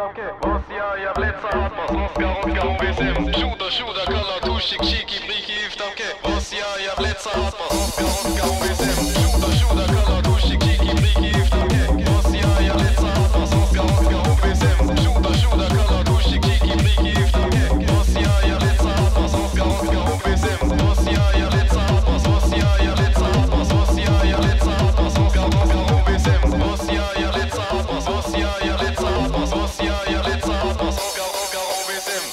tanke. Osja, jag bletsar hatmas, Oskar, BSM. Tjoda, kalla, tushik, chiki, briki, iftanke. Osja, jag bletsar hatmas, Oskar, BSM. Tjoda, kalla, tushik, chiki, briki, iftanke. Osja, jag bletsar hatmas, Oskar, BSM. Tjoda, kalla, tushik, chiki, briki, iftanke. Osja, jag bletsar hatmas, Oskar, BSM. Osja, jag bletsar hatmas, Osja, jag bletsar hatmas, Osja, jag bletsar hatmas, Oskar, BSM. Osja, jag bletsar hatmas, Osja, jag bletsar hatmas, Osja, jag bletsar hatmas, Oskar, BSM.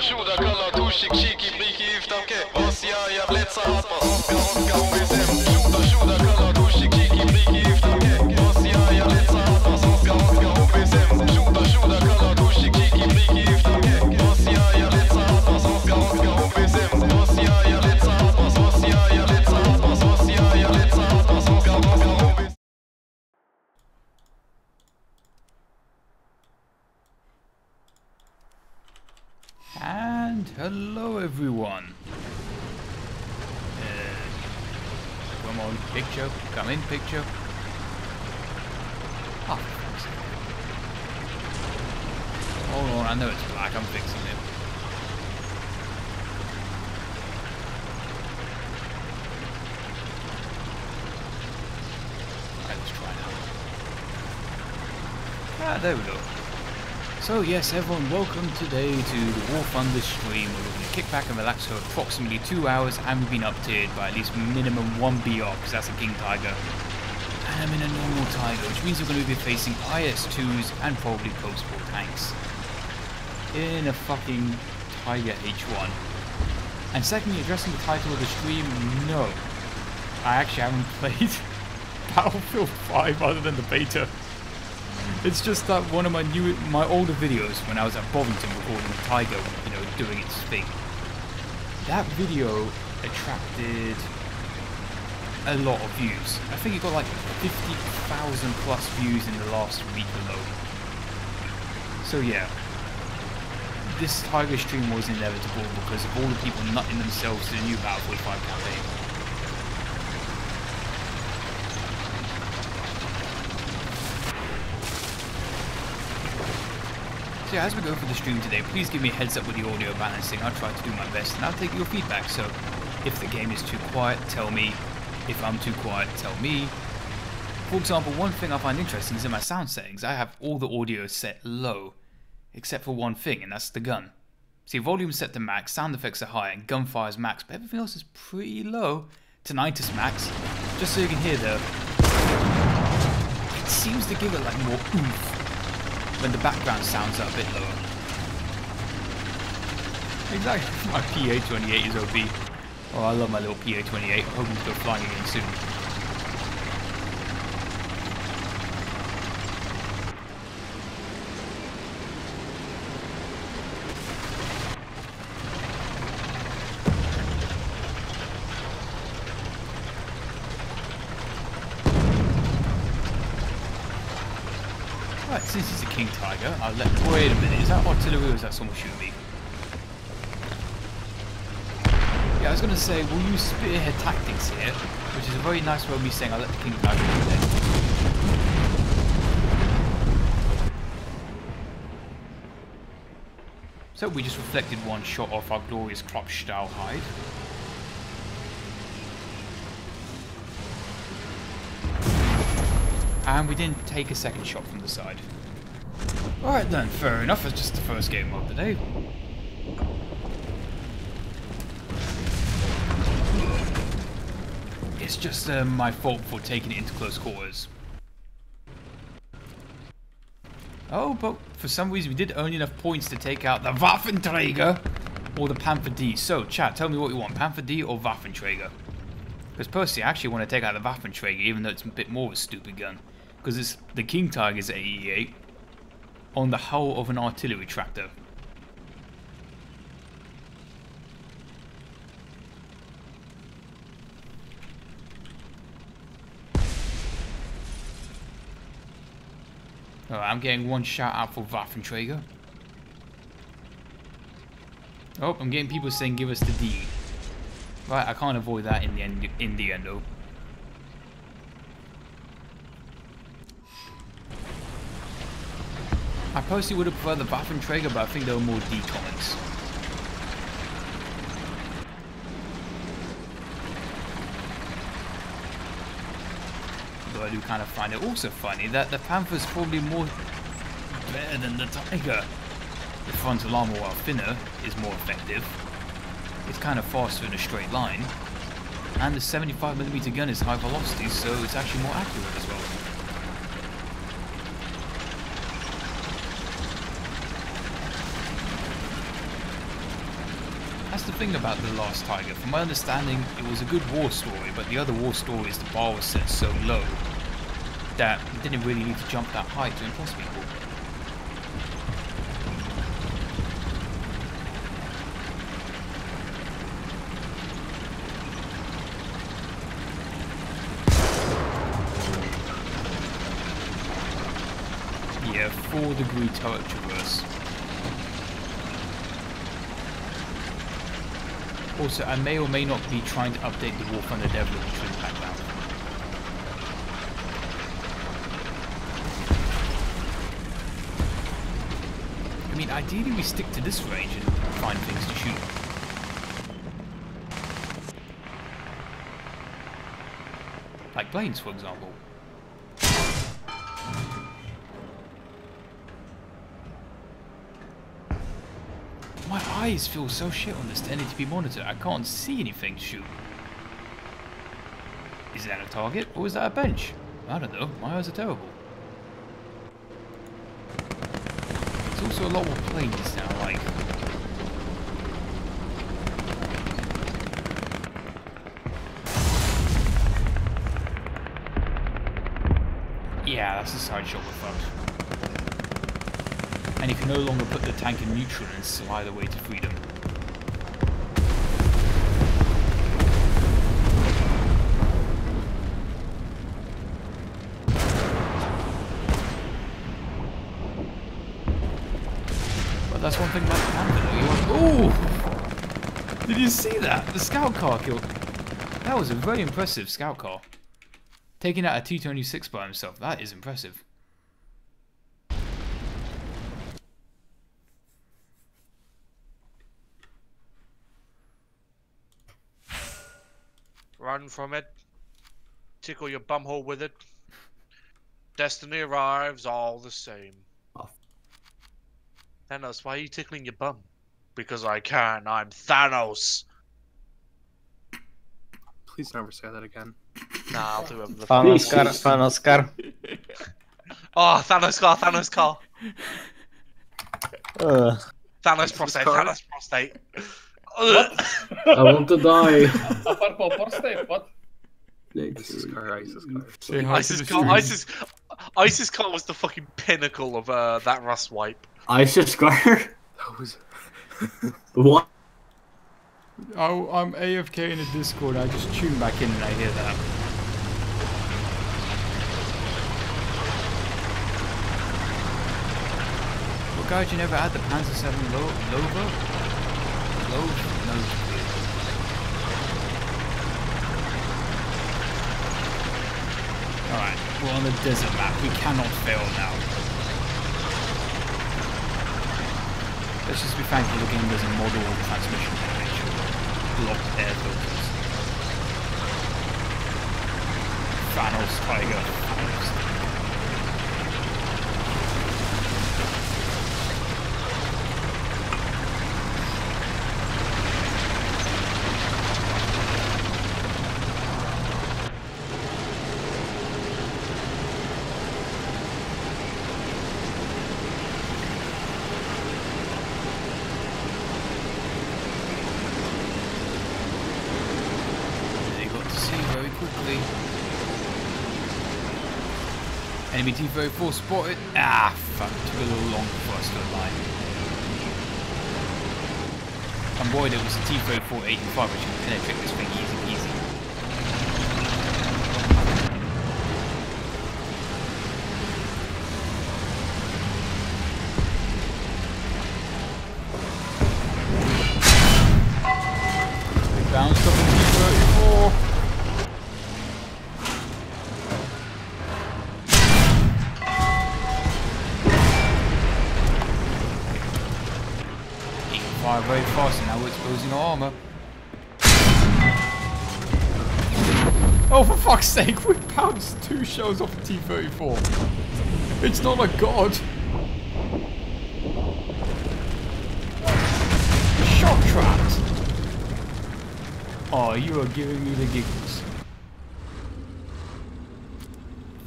Tjoda, kalla, tushik, chiki, briki, iftanke. Osja, jag bletsar hatmas, Oskar, BSM. Tjoda, kalla, tushik, chiki, briki, iftanke. Osja, jag bletsar hatmas, Oskar, BSM. Tjoda, kalla, tushik, chiki, briki, iftanke. Osja, jag bletsar hatmas, Oskar, BSM. Osja, jag bletsar hatmas, Osja, jag bletsar hatmas, Osja, jag bletsar hatmas, Oskar, BSM. And hello everyone. Come on, picture. Come in, picture. Oh, for fuck's sake. Hold on, I know it's black. I'm fixing it. Alright, let's try now. Ah, there we go. So yes everyone, welcome today to the WarThunder stream where we're going to kick back and relax for approximately 2 hours, and we've been up-tiered by at least minimum 1 BR because that's a King Tiger. And I'm in a normal Tiger, which means we're going to be facing IS-2s and probably Post-War tanks. In a fucking Tiger H1. And secondly, addressing the title of the stream, no. I actually haven't played Battlefield 5 other than the beta. It's just that one of my older videos when I was at Bovington recording the Tiger, you know, doing its thing. That video attracted a lot of views. I think it got like 50,000 plus views in the last week alone. So yeah, this Tiger stream was inevitable because of all the people nutting themselves to the new Battlefield 5 campaign. So yeah, as we go for the stream today, please give me a heads up with the audio balancing. I'll try to do my best and I'll take your feedback. So if the game is too quiet, tell me. If I'm too quiet, tell me. For example, one thing I find interesting is in my sound settings, I have all the audio set low, except for one thing, and that's the gun. See, volume set to max, sound effects are high, and gunfire is max, but everything else is pretty low. Tinnitus max, just so you can hear the... It seems to give it like more oomph when the background sounds are a bit lower. Exactly, my PA-28 is OP. Oh, I love my little PA-28, hoping to go flying again soon. Right, since he's a King Tiger, I'll let... Wait a minute, is that artillery or is that someone shooting me? Yeah, I was going to say, we'll use spearhead tactics here, which is a very nice way of me saying I'll let the King Tiger do that. So we just reflected one shot off our glorious crop style hide. And we didn't take a second shot from the side. Alright then, fair enough, it's just the first game of the day. It's just my fault for taking it into close quarters. Oh, but for some reason we did earn enough points to take out the Waffenträger or the Panther D. So, chat, tell me what you want, Panther D or Waffenträger? Because personally, I actually want to take out the Waffenträger, even though it's a bit more of a stupid gun. Because it's the King Tiger's AE8 on the hull of an artillery tractor. Alright, I'm getting one shout out for Waffenträger. Oh, I'm getting people saying give us the D. Right, I can't avoid that in the end though. I personally would have preferred the Waffenträger, but I think there were more D comments. Though I do kind of find it also funny that the Panther's probably more better than the Tiger. The frontal armor, while thinner, is more effective. It's kind of faster in a straight line. And the 75mm gun is high velocity, so it's actually more accurate as well. That's the thing about The Last Tiger. From my understanding, it was a good war story, but the other war stories, the bar was set so low that you didn't really need to jump that high to impress people. Yeah, 4-degree turret traverse. Also, I may or may not be trying to update the WarThunder development trim pack now. I mean, ideally we stick to this range and find things to shoot. Like planes, for example. My eyes feel so shit on this 1080p monitor, I can't see anything to shoot. Is that a target, or is that a bench? I don't know, my eyes are terrible. There's also a lot more planes now, like... Yeah, that's a side shot we're fucked. And you can no longer put the tank in neutral and slide away to freedom. But that's one thing about the Panther though. Ooh! Did you see that? The scout car killed. That was a very impressive scout car. Taking out a T-26 by himself. That is impressive. Run from it. Tickle your bumhole with it. Destiny arrives all the same. Oh. Thanos, why are you tickling your bum? Because I can. I'm Thanos. Please never say that again. Nah, I'll do it. Fan Oscar, fan Oscar. Oh, Thanos car, Thanos car. Thanos prostate, car? Thanos prostate. What? I want to die. A purple prostate, what? ISIS car, ISIS car. Say hi to ISIS the car, stream. ISIS car was the fucking pinnacle of that rust wipe. ISIS car? That was... What? Oh, I'm AFK in a Discord. I just tune back in and I hear that. Well, guys, you never had the Panzer 7 Lover? No. Alright, we're on the desert map. We cannot fail now. Let's just be thankful the game doesn't model transmission damage or blocked air filters. Thanos Tiger. Thanos. Enemy T-34 spotted. Ah, fuck. Took a little long for us to align. I'm worried it was a T-34 85 which can penetrate this thing easy peasy. We bounced off the T-34. Very fast and now we're exposing our armor. Oh, for fuck's sake, we bounced 2 shells off a T-34. It's not a god. Shot trapped. Oh, you are giving me the giggles.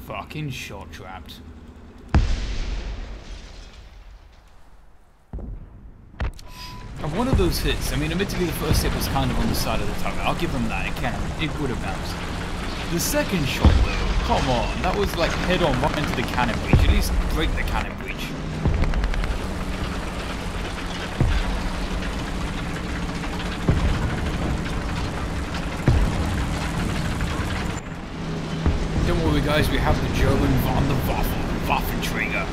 Fucking shot trapped. And one of those hits, I mean, admittedly the first hit was kind of on the side of the target. I'll give them that, it would have bounced. The second shot though, come on, that was like head on right into the cannon breach. At least break the cannon breach. Don't worry guys, we have the German von der Waffenträger.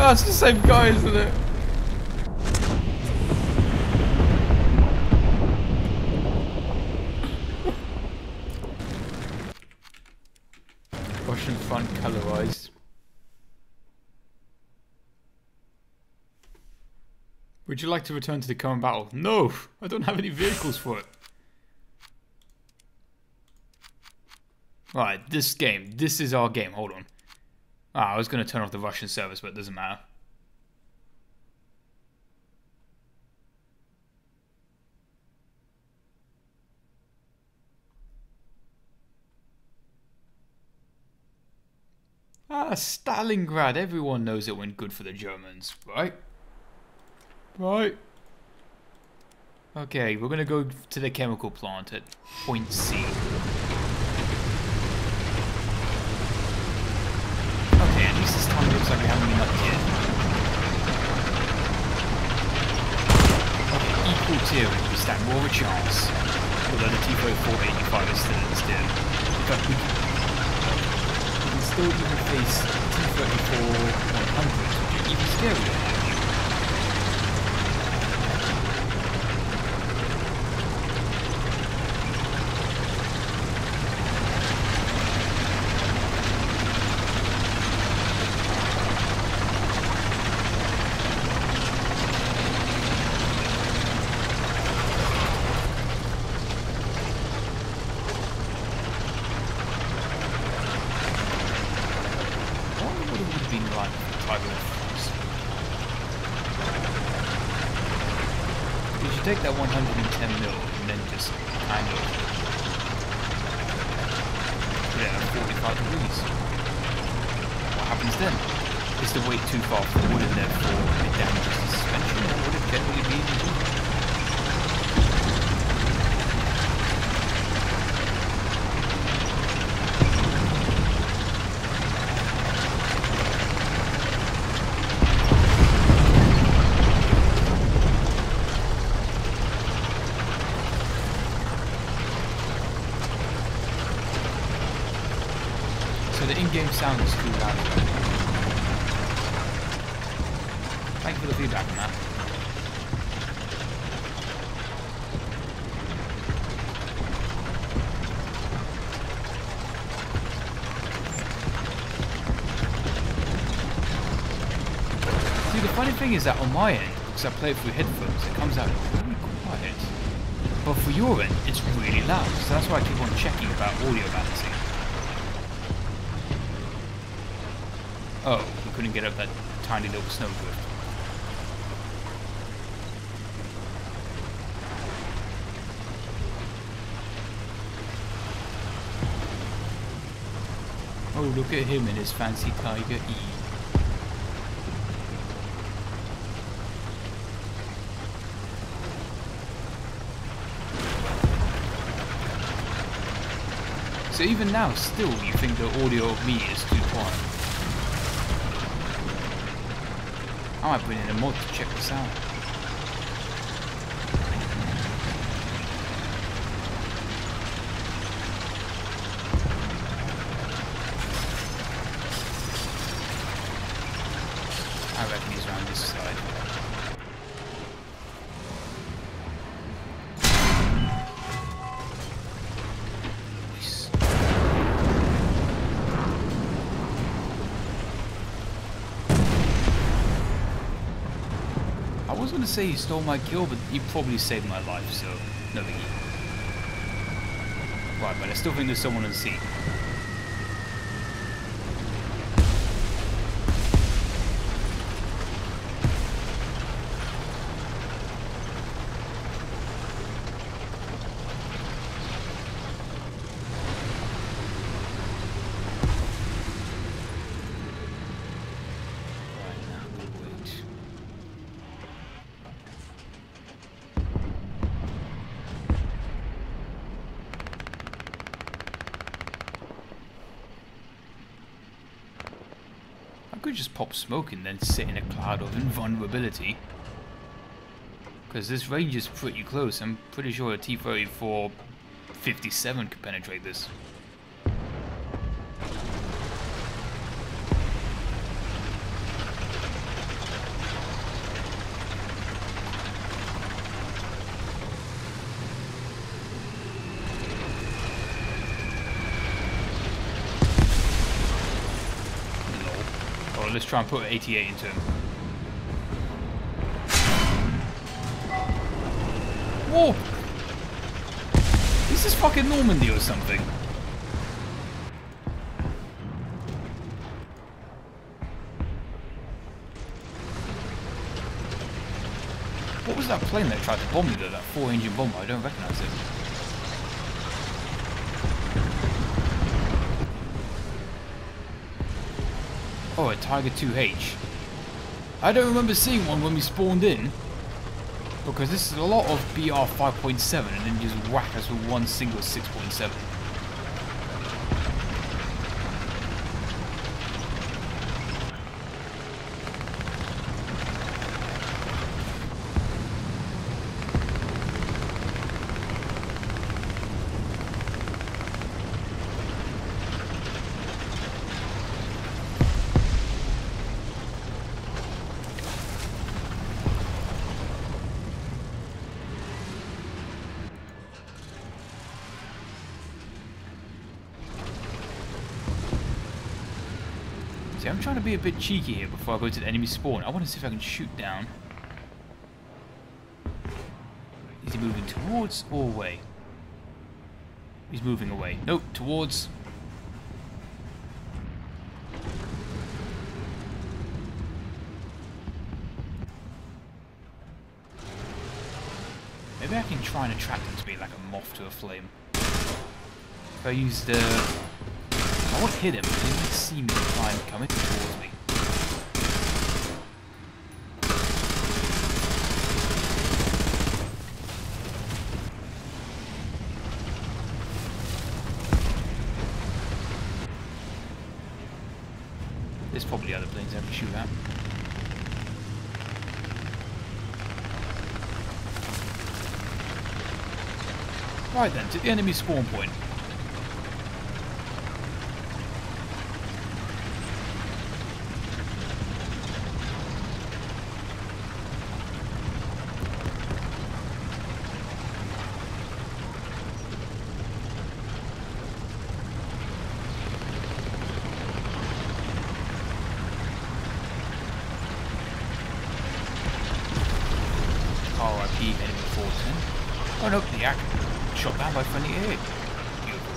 Oh, it's the same guy, isn't it? Russian front colorized. Would you like to return to the current battle? No! I don't have any vehicles for it. Right, this game. This is our game. Hold on. I was going to turn off the Russian service, but it doesn't matter. Stalingrad. Everyone knows it went good for the Germans, right? Right. Okay, we're gonna go to the chemical plant at point C. Okay, at least this time it looks like we haven't been up yet. Okay, equal tiering. We stand more of a chance. Although the T-34-85 is still in this tier. In fact, we can still even face T-34-100, which are even scarier. Take that 110 mil and then just kind of put it at 45 degrees. What happens then? Is the weight too far forward and therefore it damages the suspension, or would it generally be easy? In-game sound is too loud. Thank you for the feedback on that. See, the funny thing is that on my end, because I play it through headphones, it comes out really quiet. But for your end, it's really loud, so that's why I keep on checking about audio balancing. Oh, we couldn't get up that tiny little snowdrift. Oh, look at him in his fancy Tiger E. So even now, still, you think the audio of me is too quiet. I might put in a mod to check this out. I reckon he's around this side. Nice. I was going to say he stole my kill, but he probably saved my life, so no biggie. Right, but I still think there's someone on the seat. I could just pop smoke and then sit in a cloud of invulnerability. Because this range is pretty close. I'm pretty sure a T-34 57 could penetrate this. Let's try and put 88 into him. Whoa! Is this fucking Normandy or something? What was that plane that tried to bomb me though? That 4-engine bomber? I don't recognise it. Oh, a Tiger 2H. I don't remember seeing one when we spawned in. Because this is a lot of BR 5.7 and then just whack us with one single 6.7. See, I'm trying to be a bit cheeky here before I go to the enemy spawn. I want to see if I can shoot down. Is he moving towards or away? He's moving away. Nope, towards. Maybe I can try and attract him to be like a moth to a flame. If I use the... I won't hit him, but he might see me and try and come in towards me. There's probably other planes I can shoot at. Right then, to the enemy spawn point. RIP enemy 410. Oh no, the yak shot down by friendly air. Beautiful.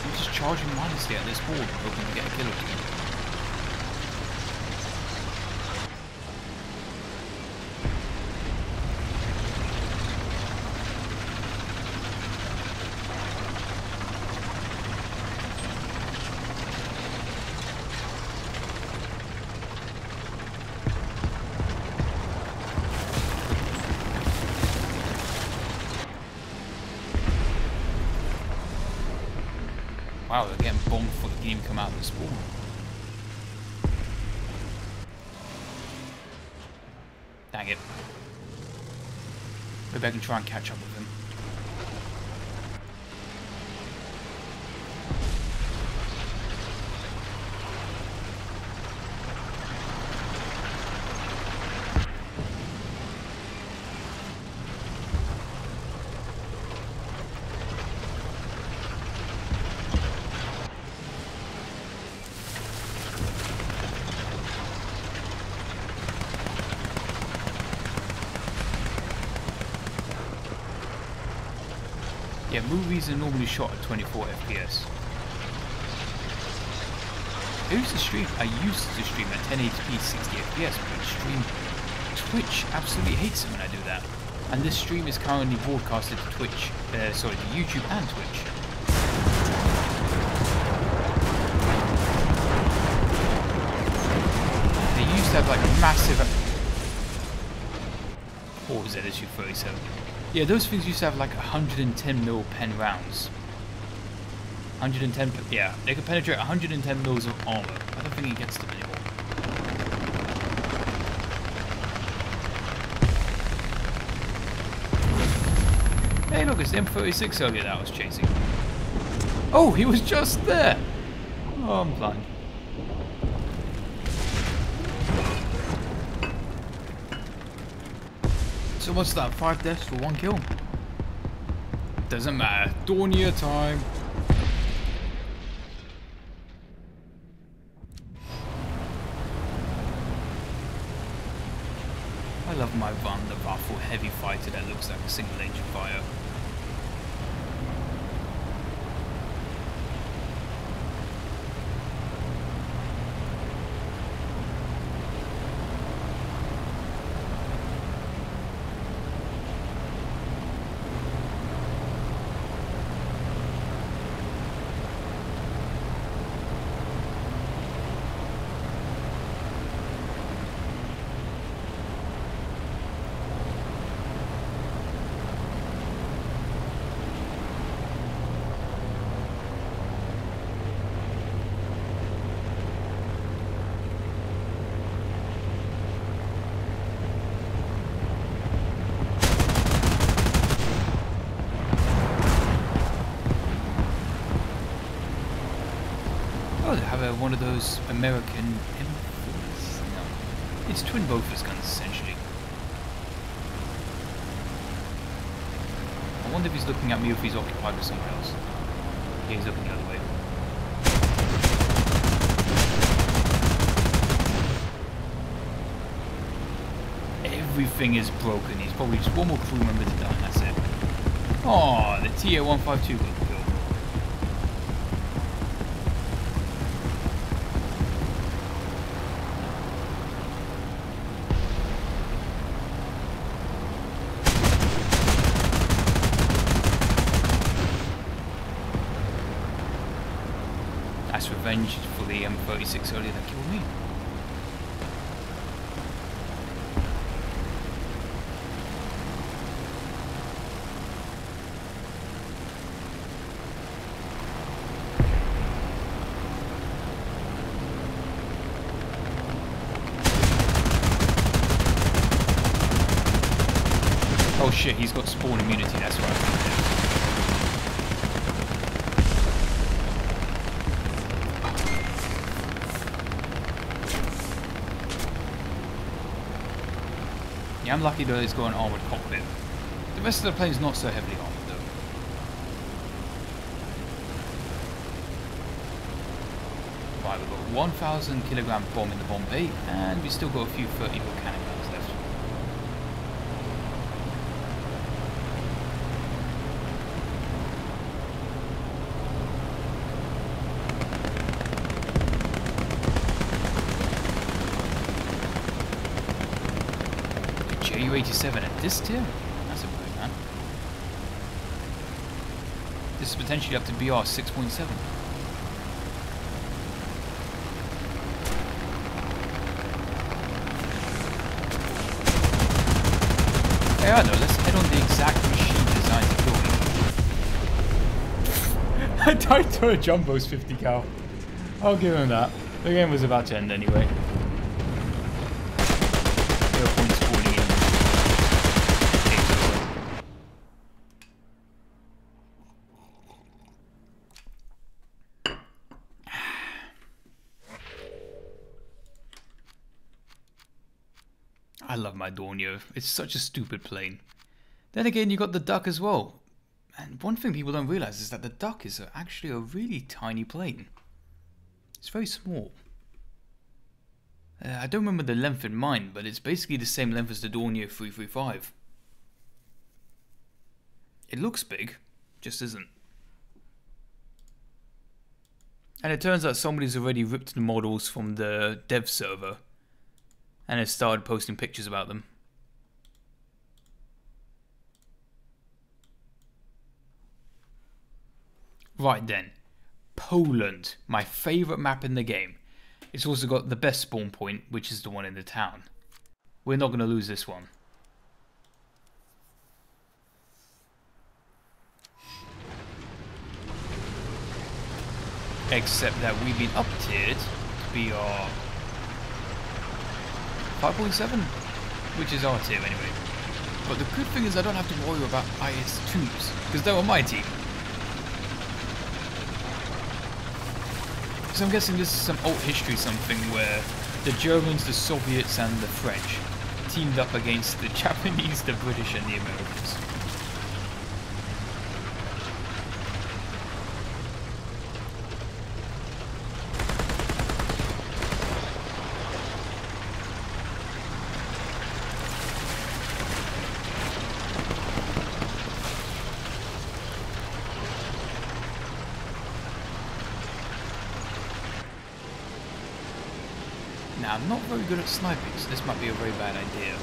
I'm just charging mindlessly at this board, hoping to get a kill or two. Wow, they're getting bombed before the game come out of the spawn. Dang it. Maybe I can try and catch up with him. Yeah, movies are normally shot at 24 FPS. I used to stream at 1080p 60 FPS, but Twitch absolutely hates it when I do that. And this stream is currently broadcasted to Twitch, to YouTube and Twitch. They used to have like a massive... What was it, SU-37? Yeah, those things used to have like 110mm pen rounds. 110, yeah, they could penetrate 110 mils of armor. I don't think it gets them anymore. Hey look, it's the M36 earlier that I was chasing. Oh, he was just there! Oh, I'm blind. So what's that, 5 deaths for 1 kill? Doesn't matter. Dornier time. I love my WarThunder heavy fighter that looks like a single engine fire. Oh, they have one of those American M4s. No, it's twin Bofors guns essentially. I wonder if he's looking at me or if he's occupied with someone else. Yeah, he's looking the other way. Everything is broken. He's probably just one more crew member to die and that's it. Oh, the TA-152 got killed. That's revenge for the M36 earlier that killed me. Oh shit, he's got spawn immunity, that's right. Yeah, I'm lucky that he's got an armoured cockpit. The rest of the plane's not so heavily armoured though. Right, we've got a 1,000 kilogram bomb in the bomb bay, and we've still got a few 30 volcanic guns left. Ju-87 at this tier? That's a good man. This is potentially up to BR 6.7. Hey, I know, let's head on the exact machine designed to kill me. I died to a Jumbo's 50 cal. I'll give him that. The game was about to end anyway. 0 points falling in. I love my Dornier. It's such a stupid plane. Then again, you got the Duck as well. And one thing people don't realize is that the Duck is actually a really tiny plane. It's very small. I don't remember the length in mind, but it's basically the same length as the Dornier 335. It looks big, just isn't. And it turns out somebody's already ripped the models from the dev server and has started posting pictures about them. Right then, Poland, my favourite map in the game. It's also got the best spawn point, which is the one in the town. We're not going to lose this one. Except that we've been up-tiered to be our 5.7, which is our tier anyway. But the good thing is I don't have to worry about IS-2s, because they're on my team. So I'm guessing this is some old history something where the Germans, the Soviets and the French teamed up against the Japanese, the British and the Americans. Now, I'm not very good at sniping, so this might be a very bad idea.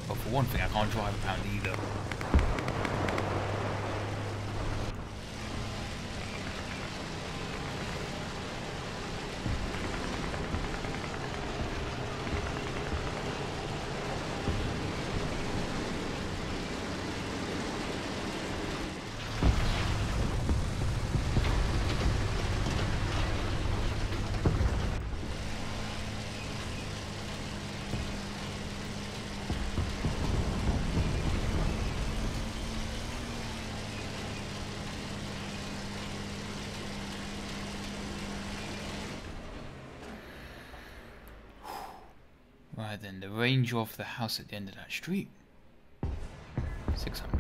But for one thing, I can't drive apparently either. Right then, the range of the house at the end of that street. 600.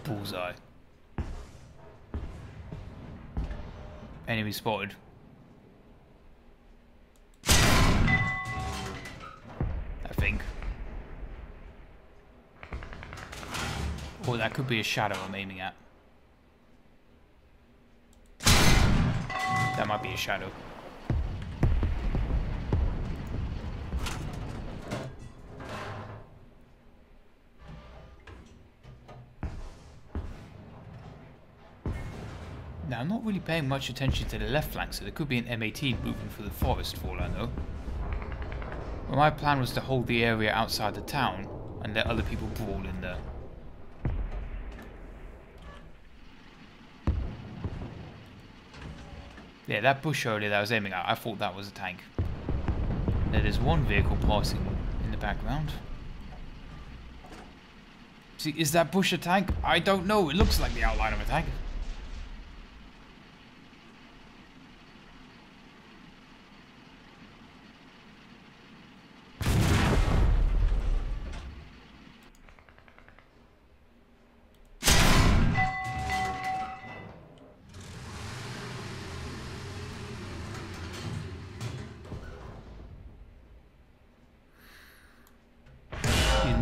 Bullseye. Enemy spotted. I think. Or that could be a shadow I'm aiming at. That might be a shadow. Now, I'm not really paying much attention to the left flank, so there could be an M18 moving through the forest for all I know. Well, my plan was to hold the area outside the town and let other people brawl in there. Yeah, that bush earlier that I was aiming at, I thought that was a tank. There is one vehicle passing in the background. See, is that bush a tank? I don't know, it looks like the outline of a tank.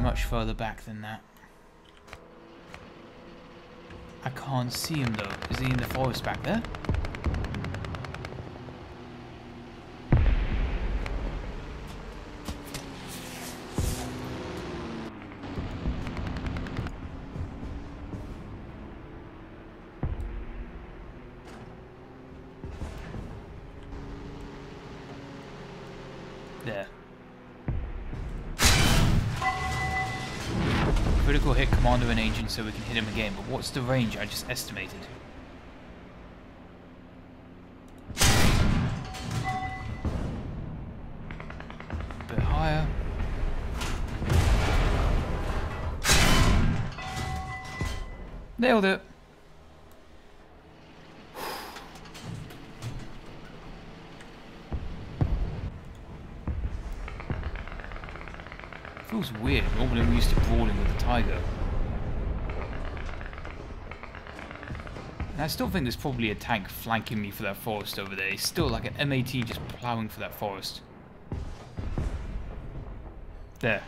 Much further back than that. I can't see him though. Is he in the forest back there? There. Critical hit commander and agent so we can hit him again, but what's the range I just estimated? A bit higher. Nailed it. Feels weird. Normally I'm used to brawling with the tiger. And I still think there's probably a tank flanking me for that forest over there. It's still like an M18 just plowing for that forest. There.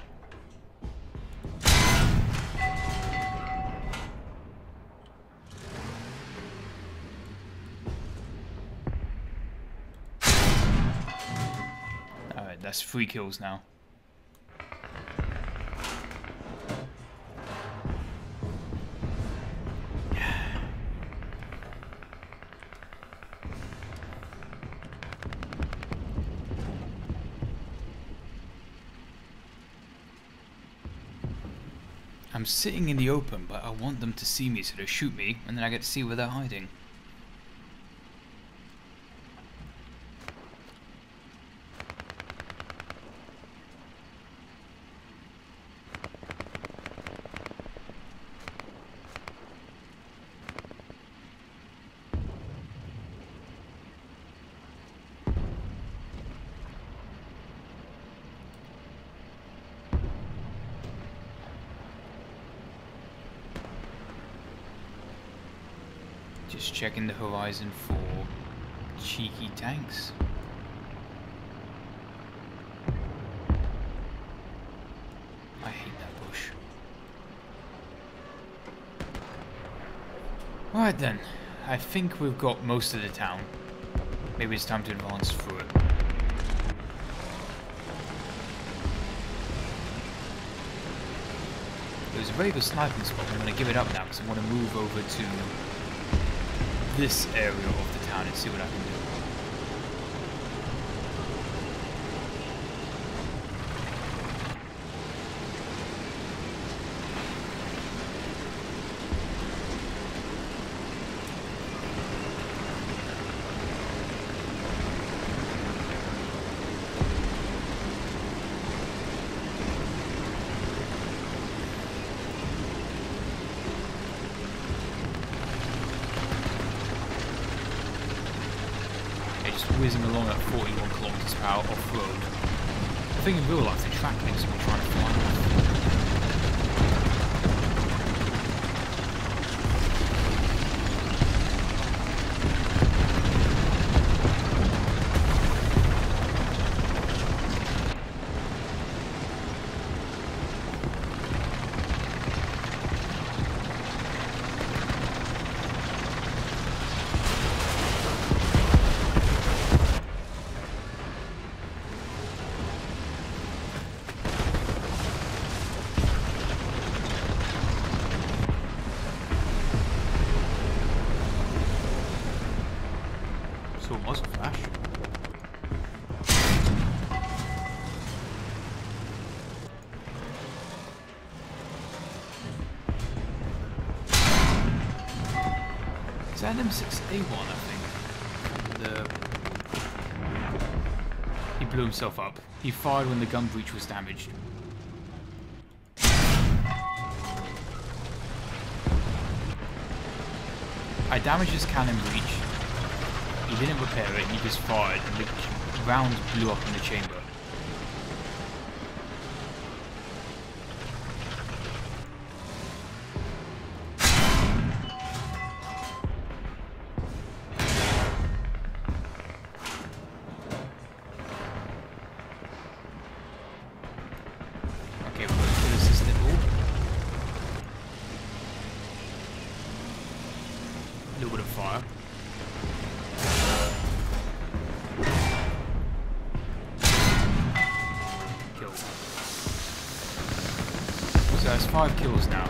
Alright, that's 3 kills now. I'm sitting in the open, but I want them to see me so they shoot me, and then I get to see where they're hiding. Just checking the horizon for cheeky tanks. Alright then, I think we've got most of the town. Maybe it's time to advance through it. It was a very good sniping spot. I'm going to give it up now because I want to move over to this area of the town and see what I can do. Whizzing along at 41 kilometers per hour off-road. I think in real life the track makes me trying to fly off. So it was a flash. Is that an M6A1, I think? He blew himself up. He fired when the gun breech was damaged. I damaged his cannon breech. He didn't repair it, he just fired, and the rounds blew up in the chamber. Okay, we're going to kill assistant all. A little bit of fire. So that's 5 kills now.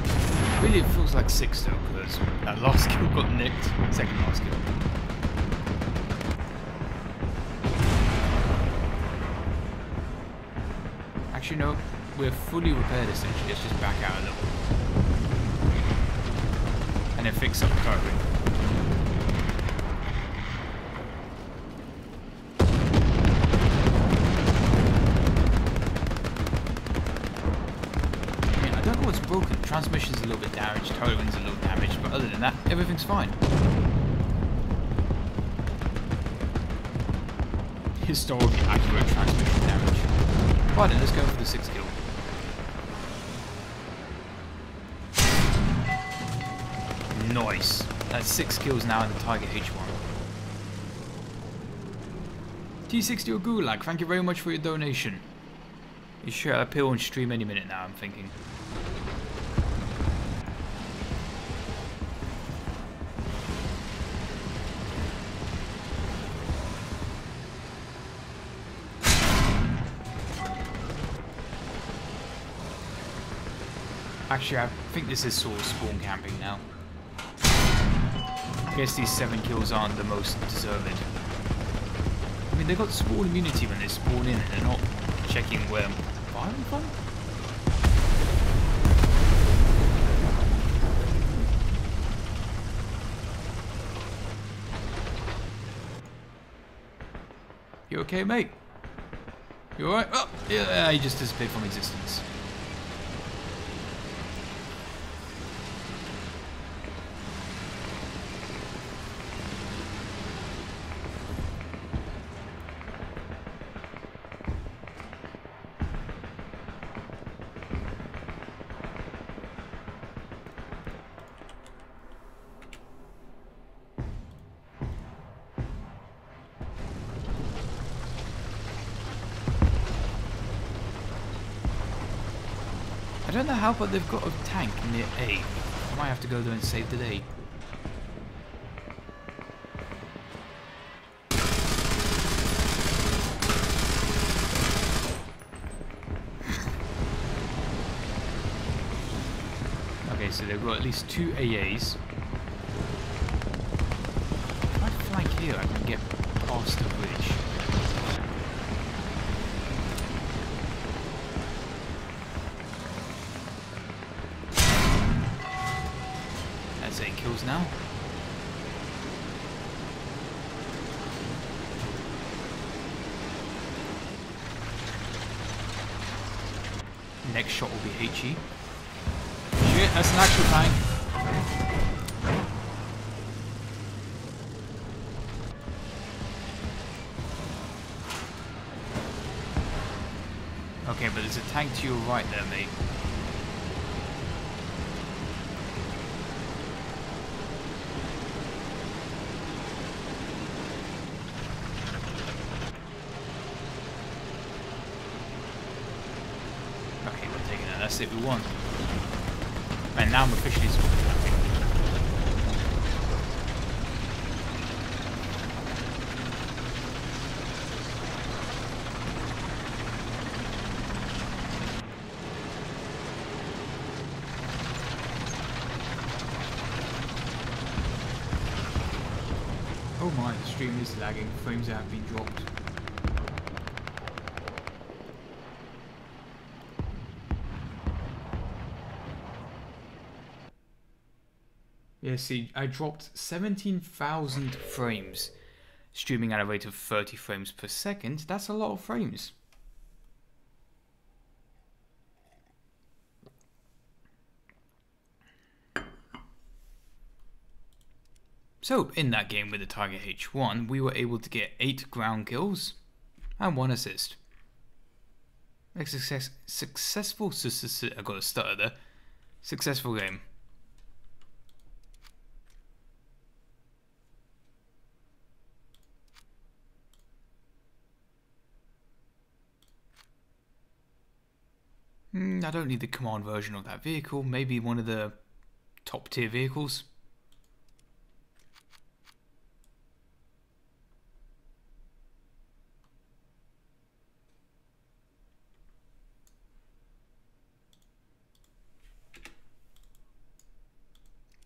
Really, it feels like 6 though, because that last kill got nicked. Second last kill. Actually, no, we're fully repaired essentially. Let's just back out a little. And then fix up the turret ring. Broken. Transmission's a little bit damaged, turret ring's a little damaged, but other than that, everything's fine. Historically accurate transmission damage. Right then, let's go for the 6th kill. Nice. That's 6 kills now in the Tiger H1. T60 or Gulag, thank you very much for your donation. You should appear on stream any minute now, I'm thinking. Actually, I think this is sort of spawn camping now. I guess these 7 kills aren't the most deserved. I mean, they got spawn immunity when they spawn in and they're not checking where I'm firing from. You okay, mate? You alright? Oh, yeah, he just disappeared from existence. I don't know how, but they've got a tank near A. I might have to go there and save the day. so they've got at least 2 AAs. If I flank here, I can get past the bridge. That's 8 kills now. Next shot will be HE. Shit, that's an actual tank. Okay, but there's a tank to your right there, mate. Okay, we're taking that. That's it, we won. And now I'm officially scoring. Oh my, the stream is lagging. Frames have been dropped. Yeah, see, I dropped 17,000 frames, streaming at a rate of 30 frames per second. That's a lot of frames. So, in that game with the Tiger H1, we were able to get 8 ground kills and 1 assist. A successful, I got a stutter there. Successful game. I don't need the command version of that vehicle. Maybe one of the top tier vehicles.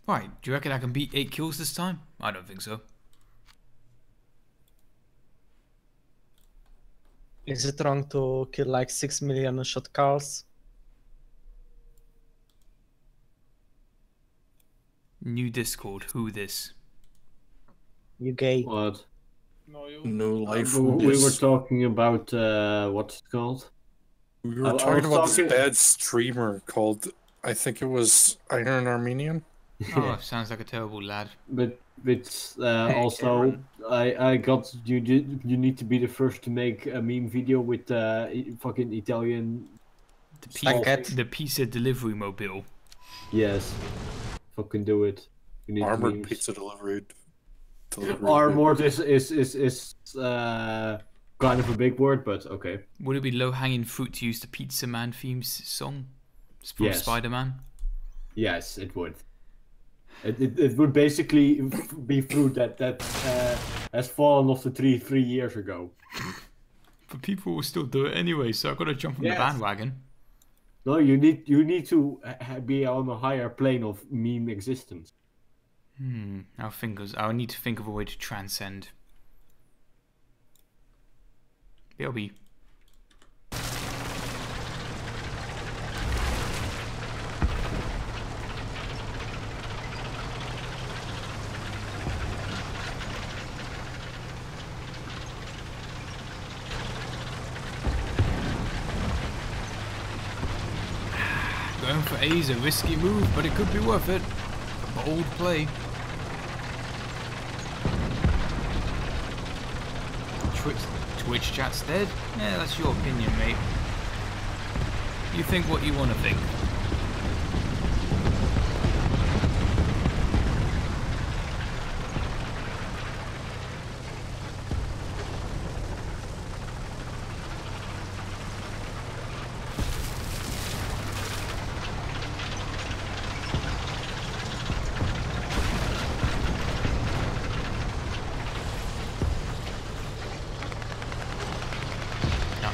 Right, do you reckon I can beat 8 kills this time? I don't think so. Is it wrong to kill like 6 million shot cars? New Discord, who this? You gay. What? No, you. No life. We were talking about what's it called? We were I talking was about talking- this bad streamer called, I think it was Iron Armenian. Oh, sounds like a terrible lad. But also, I got you. You need to be the first to make a meme video with fucking Italian. The pizza delivery mobile. Yes, fucking do it. You need Armored memes. pizza delivery. Armored is kind of a big word, but okay. Would it be low-hanging fruit to use the Pizza Man themes song from Yes. Spider-Man? Yes, it would. It would basically be fruit that has fallen off the tree 3 years ago. But people will still do it anyway, so I've got to jump on Yes. the bandwagon. No, you need to be on a higher plane of meme existence. I'll need to think of a way to transcend. BLB. Going for A is a risky move, but it could be worth it. Bold play. Twitch chat's dead? Yeah, that's your opinion, mate. You think what you want to think.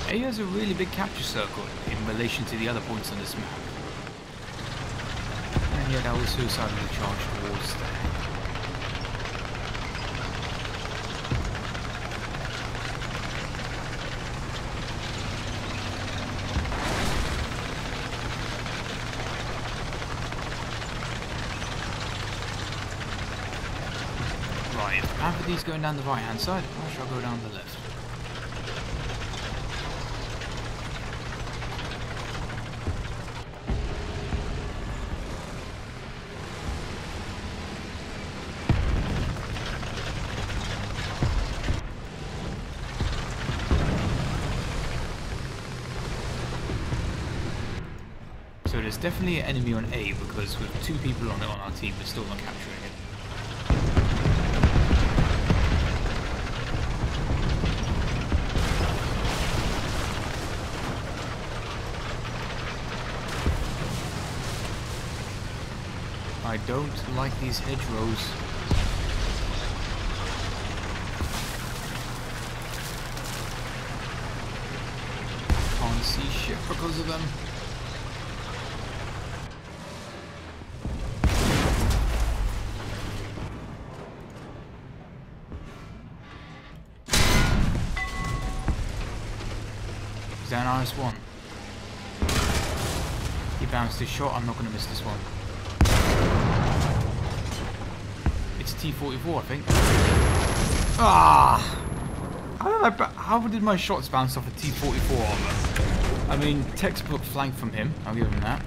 A has a really big capture circle in relation to the other points on this map. Yeah, that was suicidally charged towards there. Right, if the path of these going down the right hand side, or shall I go down the left? So there's definitely an enemy on A because with 2 people on it on our team, we're still not capturing it. I don't like these hedgerows. Can't see shit because of them. Is that an RS1? He bounced his shot, I'm not going to miss this one. It's T-44, I think. Ah! How did my shots bounce off a T-44 armor? I mean, textbook flank from him, I'll give him that.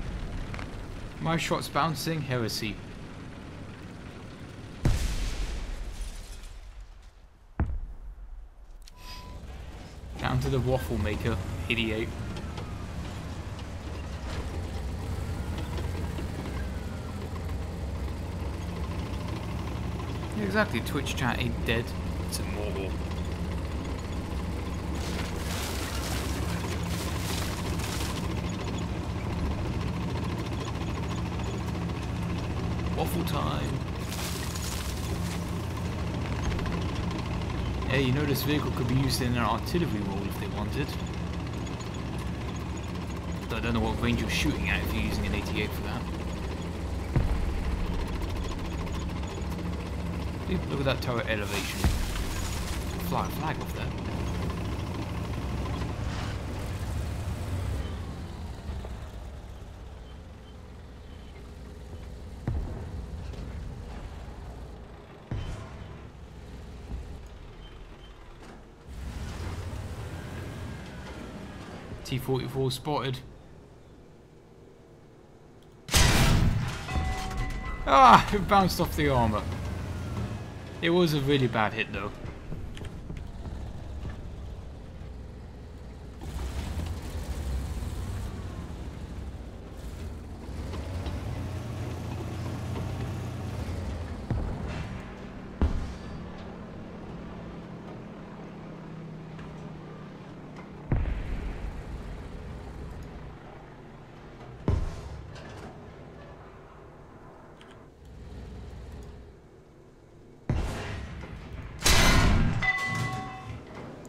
My shots bouncing, heresy. Down to the waffle maker, idiot. Yeah, exactly, Twitch chat ain't dead, it's immortal. Waffle time. Hey, you know this vehicle could be used in an artillery role if they wanted. Though I don't know what range you're shooting at if you're using an 88 for that. Look at that turret elevation. Fly a flag off there. T-44 spotted. Ah, it bounced off the armor. It was a really bad hit though.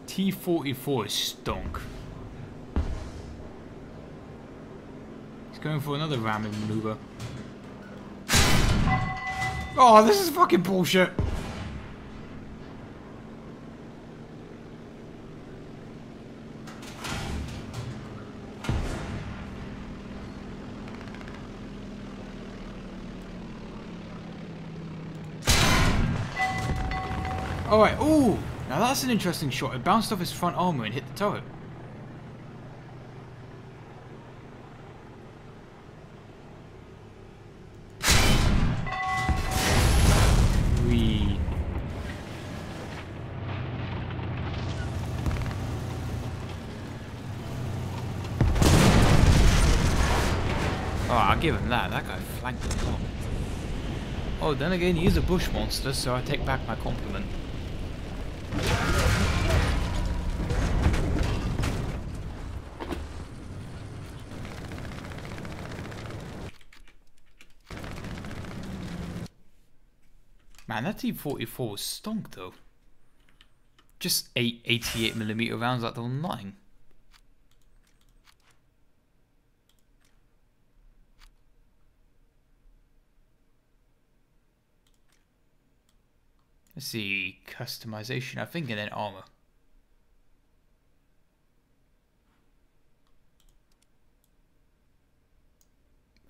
T-44 is stonk. He's going for another ramming maneuver. Oh, this is fucking bullshit. Alright, ooh! Now that's an interesting shot. It bounced off his front armor and hit the turret. Wee. Oh, I'll give him that. That guy flanked the top. Oh, then again, he is a bush monster, so I take back my compliment. Man, that T-44 was stonk though. Just 8 88mm rounds like they were nothing. Let's see, customization, I think, and then armor.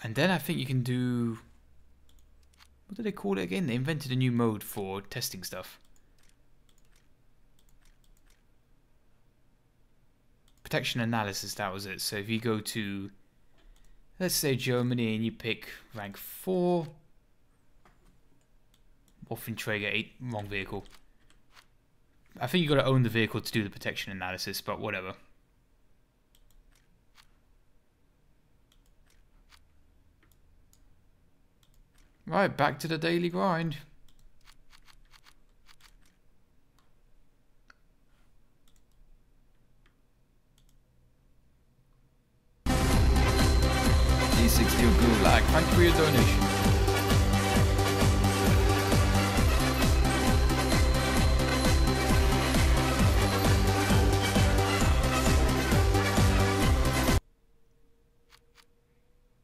And then I think you can do... What do they call it again? They invented a new mode for testing stuff. Protection analysis, that was it. So if you go to, let's say, Germany, and you pick rank 4, Waffenträger 8, wrong vehicle. I think you got to own the vehicle to do the protection analysis, but whatever. Right, back to the daily grind. D60 of Gulag, thank you for your donation.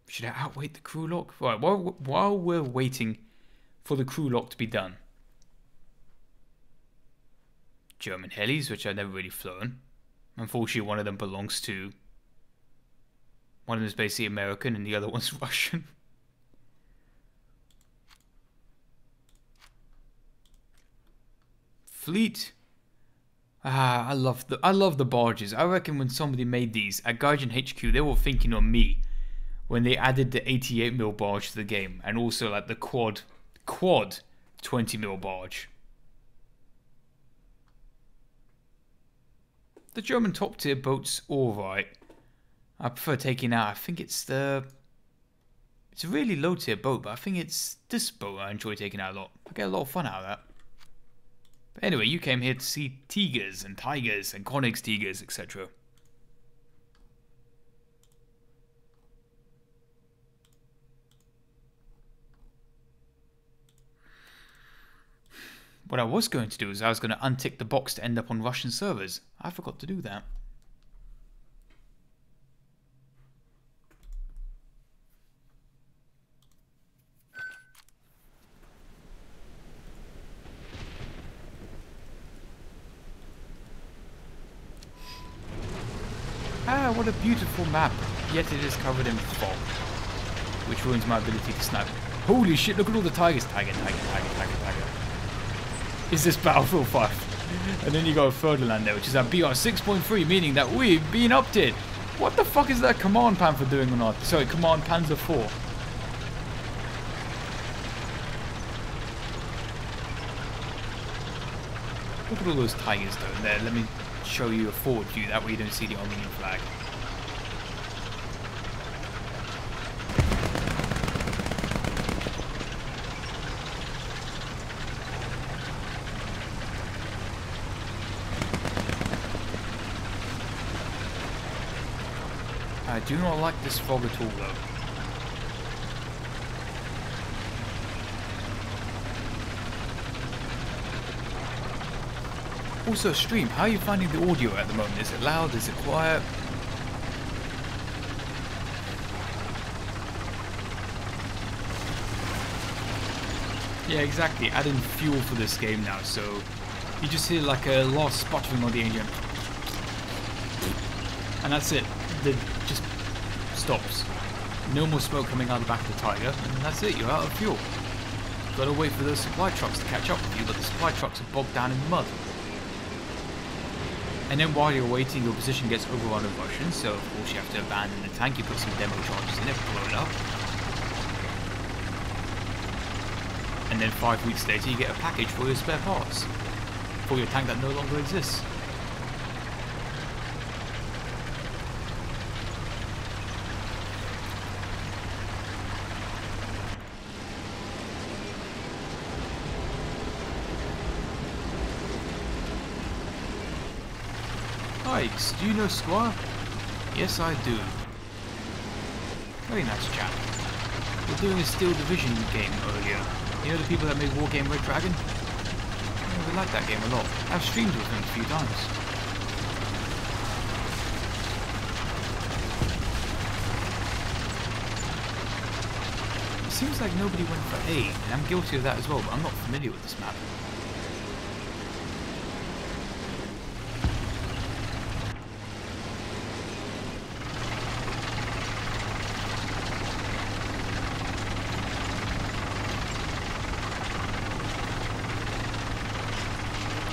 Should I outweight the crew lock? Right, while we're waiting for the crew lock to be done. German helis, which I've never really flown. Unfortunately, one of them belongs to... One of them is basically American and the other one's Russian. Fleet. I love the barges. I reckon when somebody made these at Gaijin HQ, they were thinking on me. When they added the 88mm barge to the game, and also like the quad 20mm barge. The German top tier boat's alright. I prefer taking out, I think it's a really low tier boat, but I think it's this boat I enjoy taking out a lot. I get a lot of fun out of that. But anyway, you came here to see tigers and tigers and Koenigs tigers, etc. What I was going to do is I was going to untick the box to end up on Russian servers. I forgot to do that. Ah, what a beautiful map. Yet it is covered in fog, which ruins my ability to snipe. Holy shit, look at all the tigers. Tiger. Is this Battlefield 5? And then you got a Ferdinand there, which is at BR 6.3, meaning that we've been updated. What the fuck is that Command Panther doing on our... Sorry, Command Panzer 4. Look at all those tigers though. There, let me show you a forward view, that way you don't see the Armenian flag. I do not like this fog at all though. Also, stream, how are you finding the audio at the moment? Is it loud? Is it quiet? Yeah, exactly. Adding fuel for this game now, so you just hear like a lot of sputtering on the engine. And that's it. It just stops. No more smoke coming out of the back of the Tiger, and that's it. You're out of fuel. Gotta wait for those supply trucks to catch up with you, but the supply trucks are bogged down in mud. And then while you're waiting, your position gets overrun with Russians, so of course you have to abandon the tank. You put some demo charges in it, blow it up. And then 5 weeks later, you get a package for your spare parts for your tank that no longer exists. Ike's, do you know Squire? Yes, I do. Very nice chap. We're doing a Steel Division game earlier. You know the people that made Wargame Red Dragon? Yeah, we like that game a lot. I've streamed with them a few times. It seems like nobody went for A, and I'm guilty of that as well, but I'm not familiar with this map.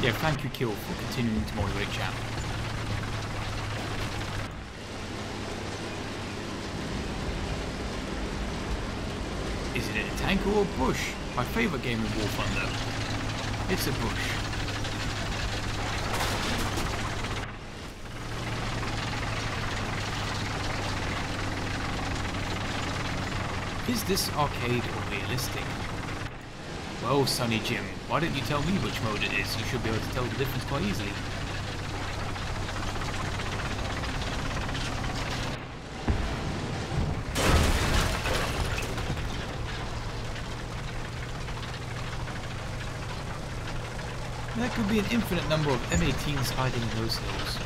Yeah, thank you, Kill, for continuing to moderate chat. Is it a tank or a bush? My favourite game of WarThunder. It's a bush. Is this arcade or realistic? Well, Sonny Jim, why don't you tell me which mode it is? You should be able to tell the difference quite easily. There could be an infinite number of M18s hiding in those hills.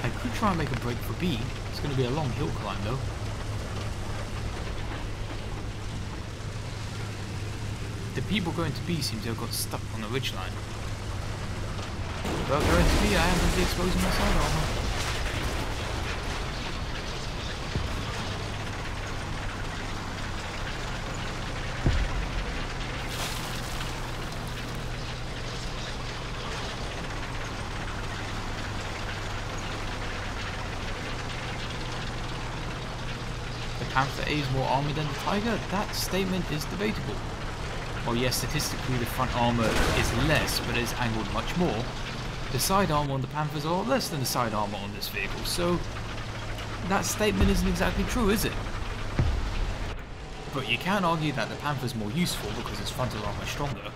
I could try and make a break for B. It's going to be a long hill climb though. The people going to B seem to have got stuck on the ridgeline. Well, going to B, I am going to be exposing my side armor. Panther A is more armoured than the Tiger? That statement is debatable. Well, yes, statistically the front armour is less, but it is angled much more. The side armour on the Panthers are less than the side armour on this vehicle, so that statement isn't exactly true, is it? But you can argue that the Panther's more useful because its frontal armour is stronger,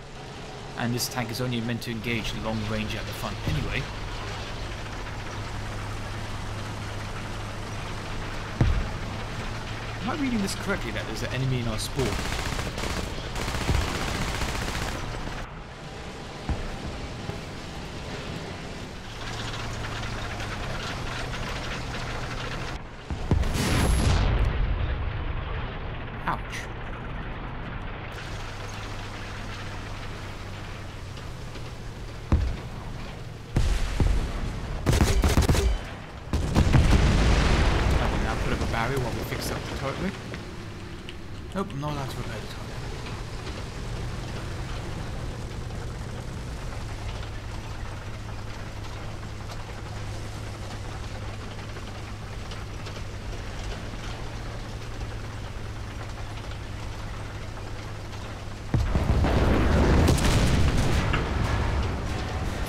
and this tank is only meant to engage long range at the front anyway. Am I reading this correctly that there's an enemy in our spawn? Ouch. I will now put up a barrier while we fix up the turret rig. Nope, I'm not allowed to repair the turret.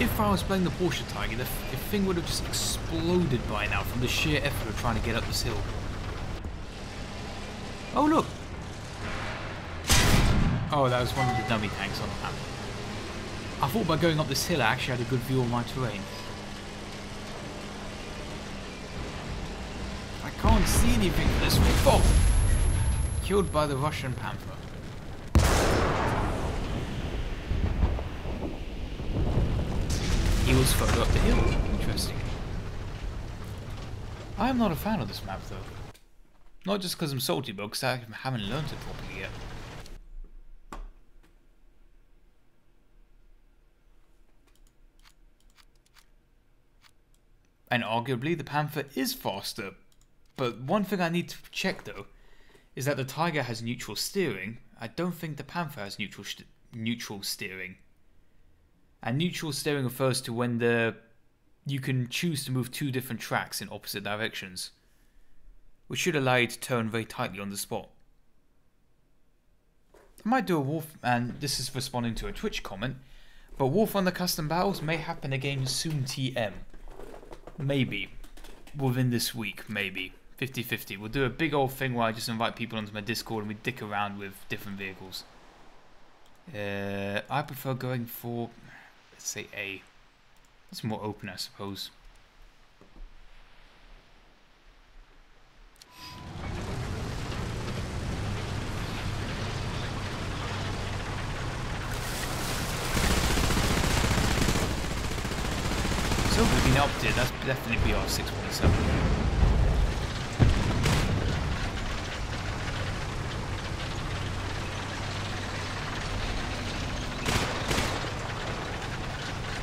If I was playing the Porsche Tiger, the thing would have just exploded by now from the sheer effort of trying to get up this hill. Oh look! Oh, that was one of the dummy tanks on the map. I thought by going up this hill I actually had a good view of my terrain. I can't see anything for this way. Oh! Killed by the Russian Panther. He was further up the hill. Interesting. I am not a fan of this map though. Not just because I'm salty, but because I haven't learned it properly yet. And arguably the Panther is faster. But one thing I need to check though, is that the Tiger has neutral steering. I don't think the Panther has neutral steering. And neutral steering refers to when you can choose to move two different tracks in opposite directions, which should allow you to turn very tightly on the spot. I might do a Wolf, and this is responding to a Twitch comment, but WarThunder custom battles may happen again soon TM. Maybe. Within this week, maybe. 50-50. We'll do a big old thing where I just invite people onto my Discord and we dick around with different vehicles. I prefer going for, let's say A. It's more open, I suppose. So we've been opted, that's definitely BR 6.7.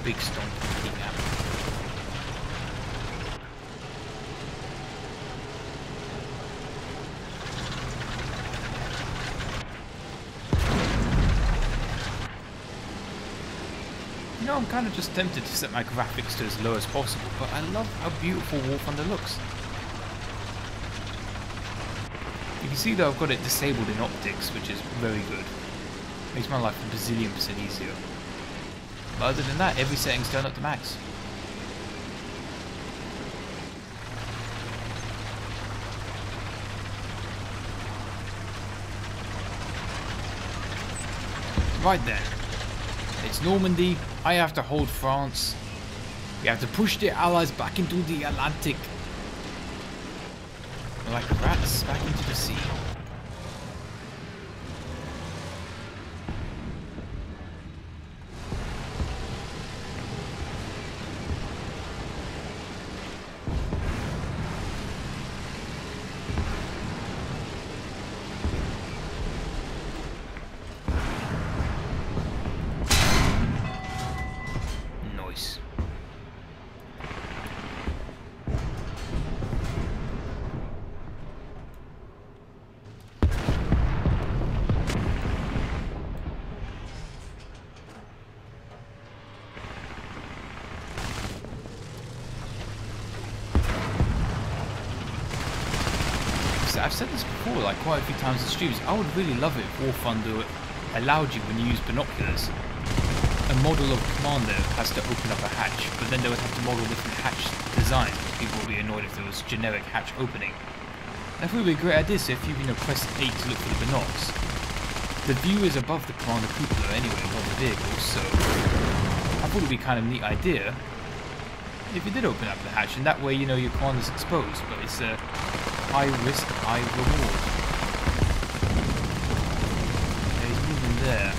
Big stomp kidnap. You know, I'm kind of just tempted to set my graphics to as low as possible, but I love how beautiful WarThunder looks. You can see that I've got it disabled in optics, which is very good. Makes my life a bazillion% easier. But other than that, every setting's turned up to max. Right then. It's Normandy. I have to hold France. We have to push the Allies back into the Atlantic. We're like rats back into the sea. I've said this before, like quite a few times in streams. I would really love it if WarThunder allowed you, when you use binoculars, a model of commander has to open up a hatch, but then they would have to model different hatch designs because people would be annoyed if there was generic hatch opening. That would be a great idea. So if you press 8 to look for the binocs, the view is above the commander cupola anyway, above the vehicle. So I thought it would be kind of a neat idea if you did open up the hatch, and that way your commander's exposed, but it's a high risk, high reward. Yeah, he's moving there.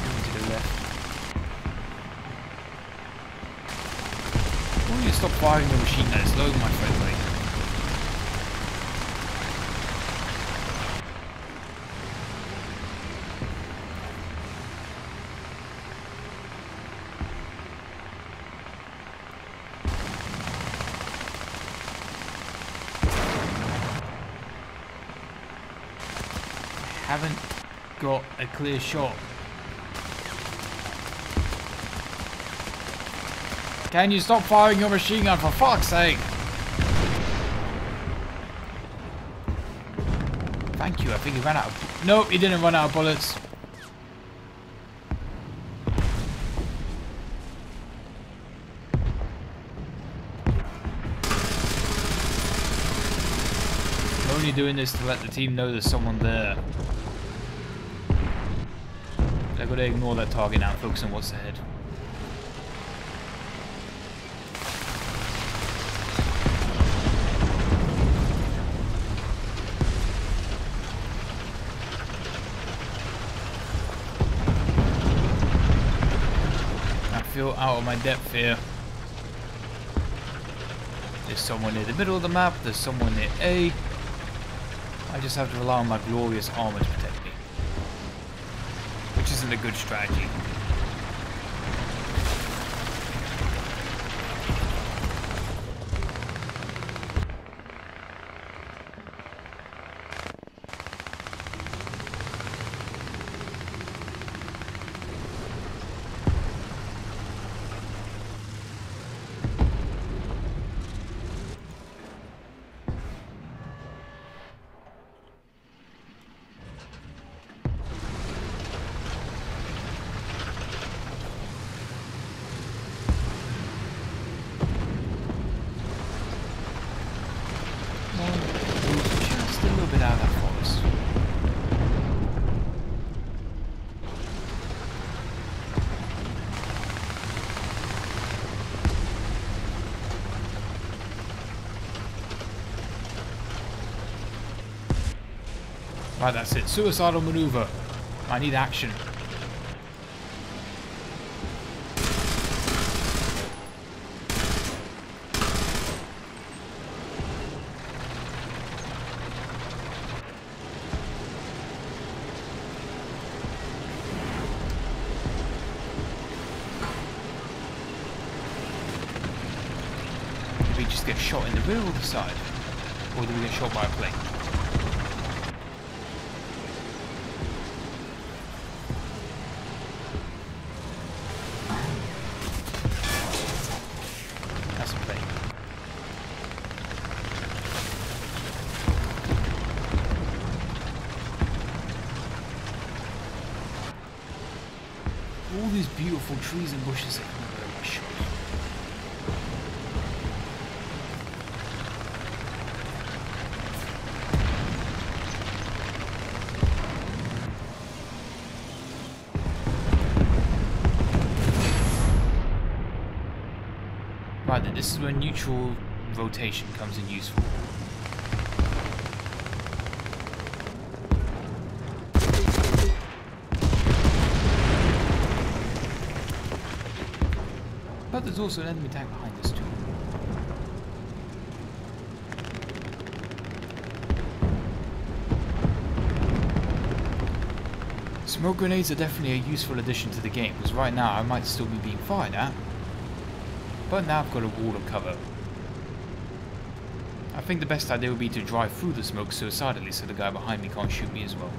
Moving to the left. Why don't you stop firing the machine gun? It's low, my friend, mate. Haven't got a clear shot. Can you stop firing your machine gun for fuck's sake? Thank you, I think he ran out of... Nope, he didn't run out of bullets. I'm only doing this to let the team know there's someone there. I've got to ignore that target now and focus on what's ahead. I feel out of my depth here. There's someone near the middle of the map, there's someone near A. I just have to rely on my glorious armor to protect me. Which isn't a good strategy. Right, that's it. Suicidal maneuver. I need action. Did we just get shot in the rear or the side? Or did we get shot by a plane? That's a plane. All these beautiful trees and bushes that come over my shot. Right then, this is where neutral rotation comes in useful. But there's also an enemy tank behind us too. Smoke grenades are definitely a useful addition to the game, because right now I might still be being fired at. But now I've got a wall of cover. I think the best idea would be to drive through the smoke suicidally so the guy behind me can't shoot me as well.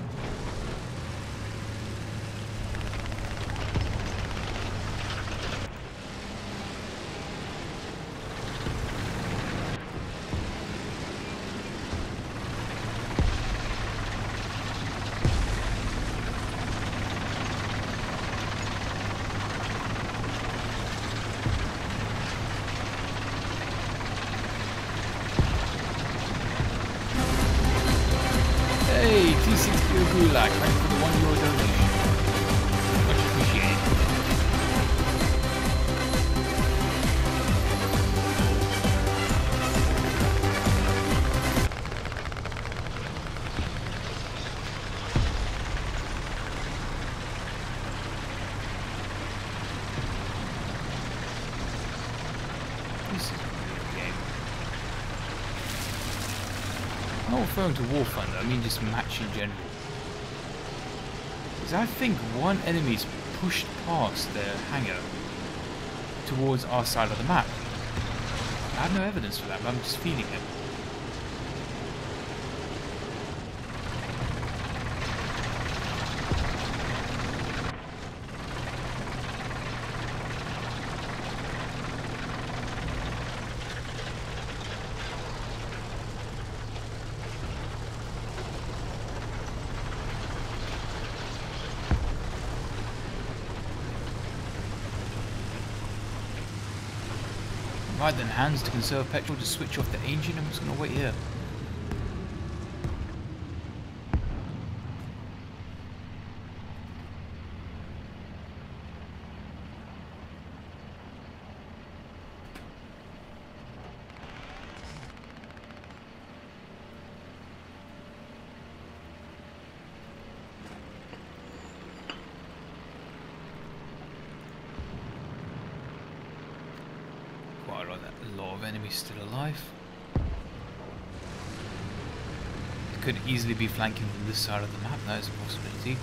Hey, T60 Gulag, thanks for the €1 donation. Much appreciated. This is a weird game. I'm not referring to WarThunder, I mean just match in general. Because I think one enemy's pushed past their hangar towards our side of the map. I have no evidence for that, but I'm just feeling it. Right then, hands to conserve petrol, just switch off the engine. I'm just going to wait here. Quite a lot of enemies still alive. They could easily be flanking from this side of the map, that is a possibility.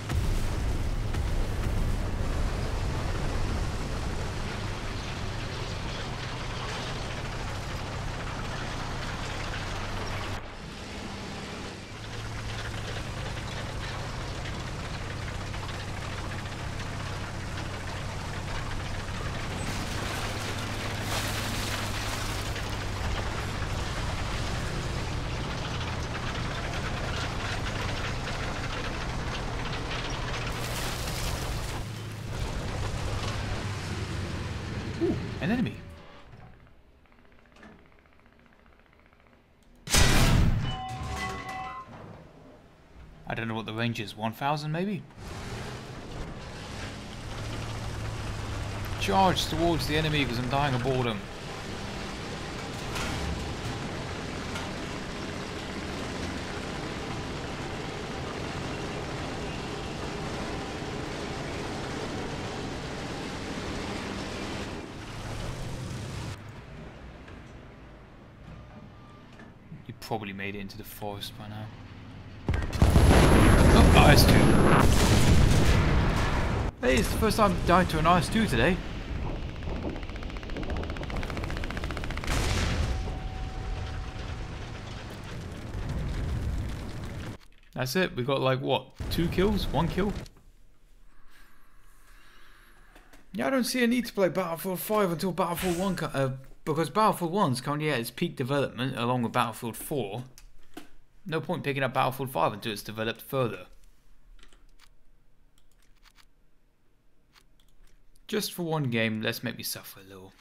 Ooh, an enemy. I don't know what the range is, 1,000 maybe? Charge towards the enemy because I'm dying of boredom. probably made it into the forest by now. Oh, IS-2. Hey, it's the first time I've died to an IS-2 today. That's it. We got like what? 2 kills? 1 kill? Yeah, I don't see a need to play Battlefield 5 until Battlefield 1 because Battlefield 1's currently at its peak development along with Battlefield 4. No point picking up Battlefield 5 until it's developed further. Just for one game, let's make me suffer a little.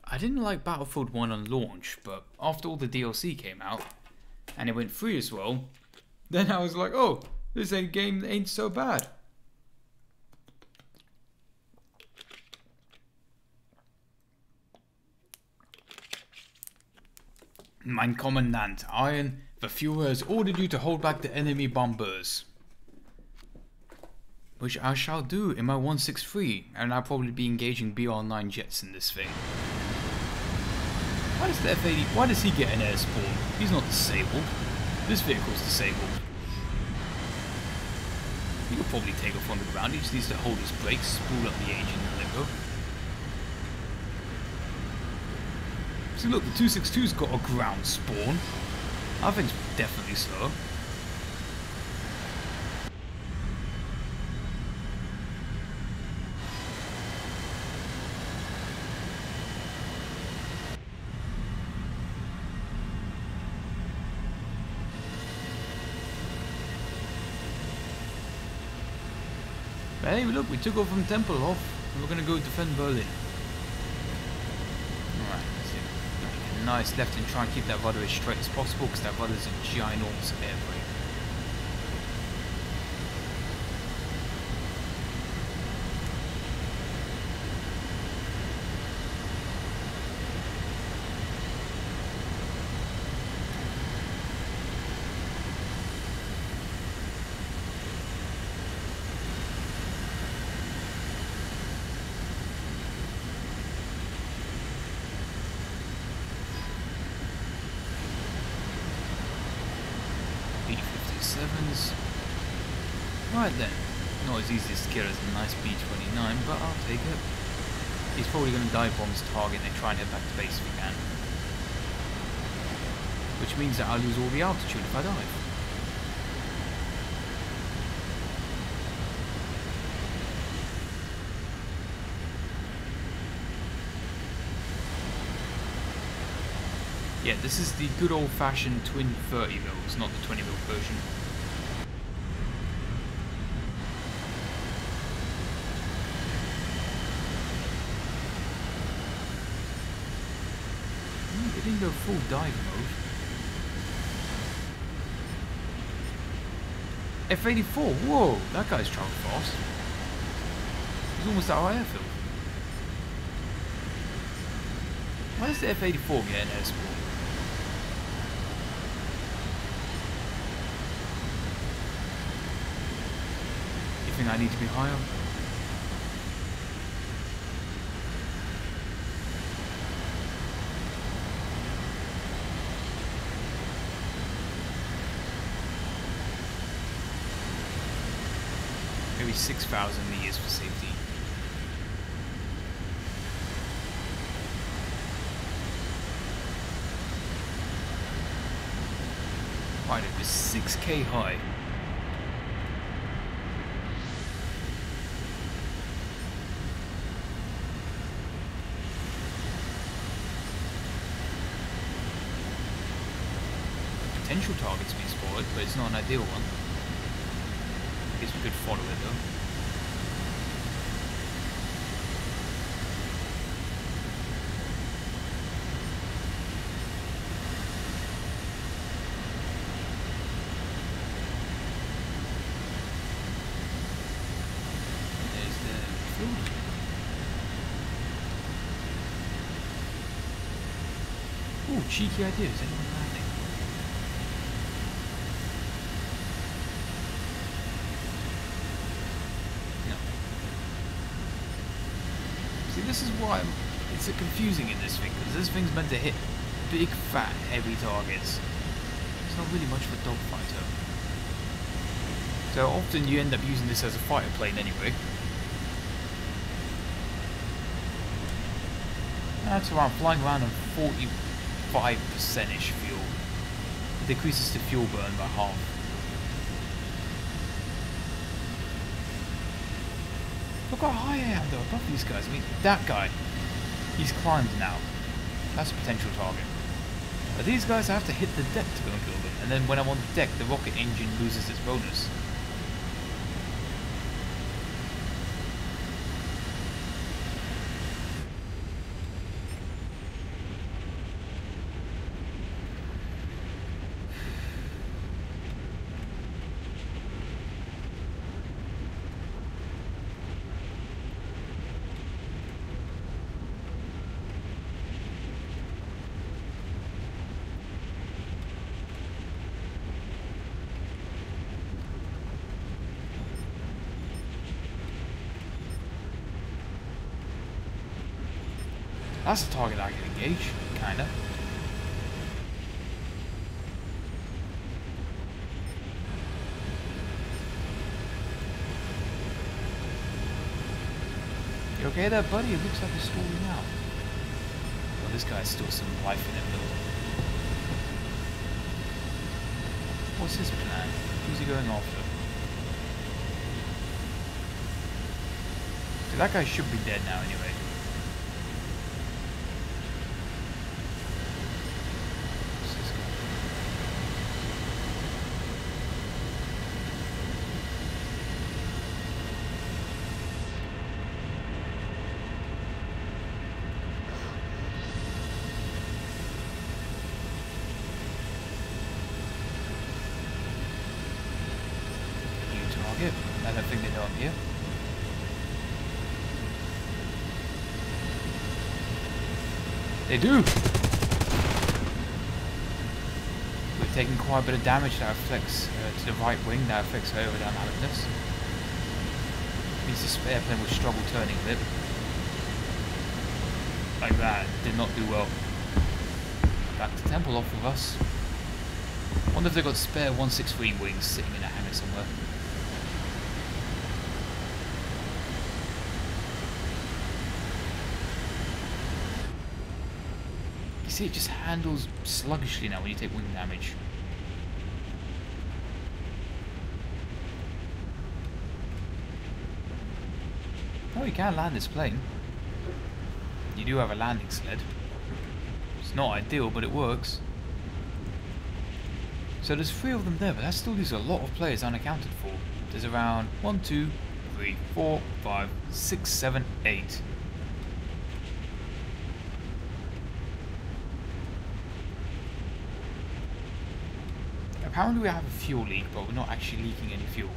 I didn't like Battlefield 1 on launch, but after all the DLC came out, and it went free as well, then I was like, oh, this game ain't so bad. Mein Kommandant, Iron, the Führer has ordered you to hold back the enemy bombers. Which I shall do in my 163, and I'll probably be engaging BR-9 jets in this thing. Why does the F-80, why does he get an air spawn? He's not disabled. This vehicle's disabled. He could probably take off on the ground, he just needs to hold his brakes, spool up the engine and let go. See look, the 262's got a ground spawn. I think it's definitely slow. But hey, look, we took off from Tempelhof, and we're gonna go defend Berlin. Alright, let's see. Make a nice left and try and keep that rudder as straight as possible, because that rudder is a ginormous air brake. Right then, not as easy to kill as a nice B-29, but I'll take it. He's probably going to dive bomb his target and then try and head back to base if he can. Which means that I'll lose all the altitude if I dive. Yeah, this is the good old-fashioned twin 30 mils, not the 20 mil version. It didn't go full dive mode. F-84, whoa, that guy's traveled fast. He's almost out of airfield. Why does the F-84 get an air spawn? You think I need to be higher? Maybe 6,000 meters for safety. Right, it was 6k high. Potential target's been spotted, but it's not an ideal one. I guess we could follow it though. cheeky idea. Is anyone landing? No. See, this is why it's so confusing in this thing, because this thing's meant to hit big, fat, heavy targets. It's not really much of a dogfighter. So often you end up using this as a fighter plane anyway. That's around flying around on 45%-ish fuel. It decreases the fuel burn by half. Look how high I am though above these guys. I mean, that guy, he's climbed now. That's a potential target. But these guys have to hit the deck to go and kill them. And then when I'm on the deck, the rocket engine loses its bonus. That's the target I can engage, kinda. You okay there, buddy? It looks like you're stalling out. Well, this guy's still some life in him, though. What's his plan? Who's he going after? So that guy should be dead now, anyway. I don't think they know I'm here. They do! We're taking quite a bit of damage that affects to the right wing, that affects aerodynamicness. Means the spare plane will struggle turning a bit. Like that, did not do well. Back to Temple off of us. Wonder if they've got spare 163 wings sitting in a hangar somewhere. See, it just handles sluggishly now when you take wing damage. Oh, you can land this plane. You do have a landing sled. It's not ideal, but it works. So there's 3 of them there, but that still leaves a lot of players unaccounted for. There's around 1, 2, 3, 4, 5, 6, 7, 8. Apparently we have a fuel leak, but we're not actually leaking any fuel.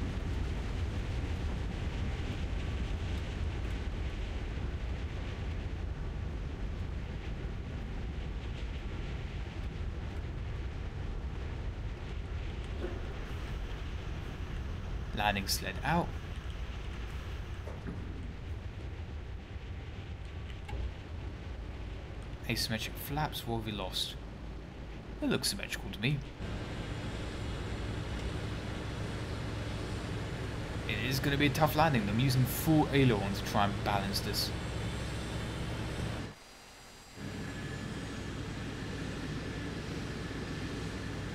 Landing sled out. Asymmetric flaps, what have we lost? It looks symmetrical to me. It is going to be a tough landing. I'm using full aileron to try and balance this.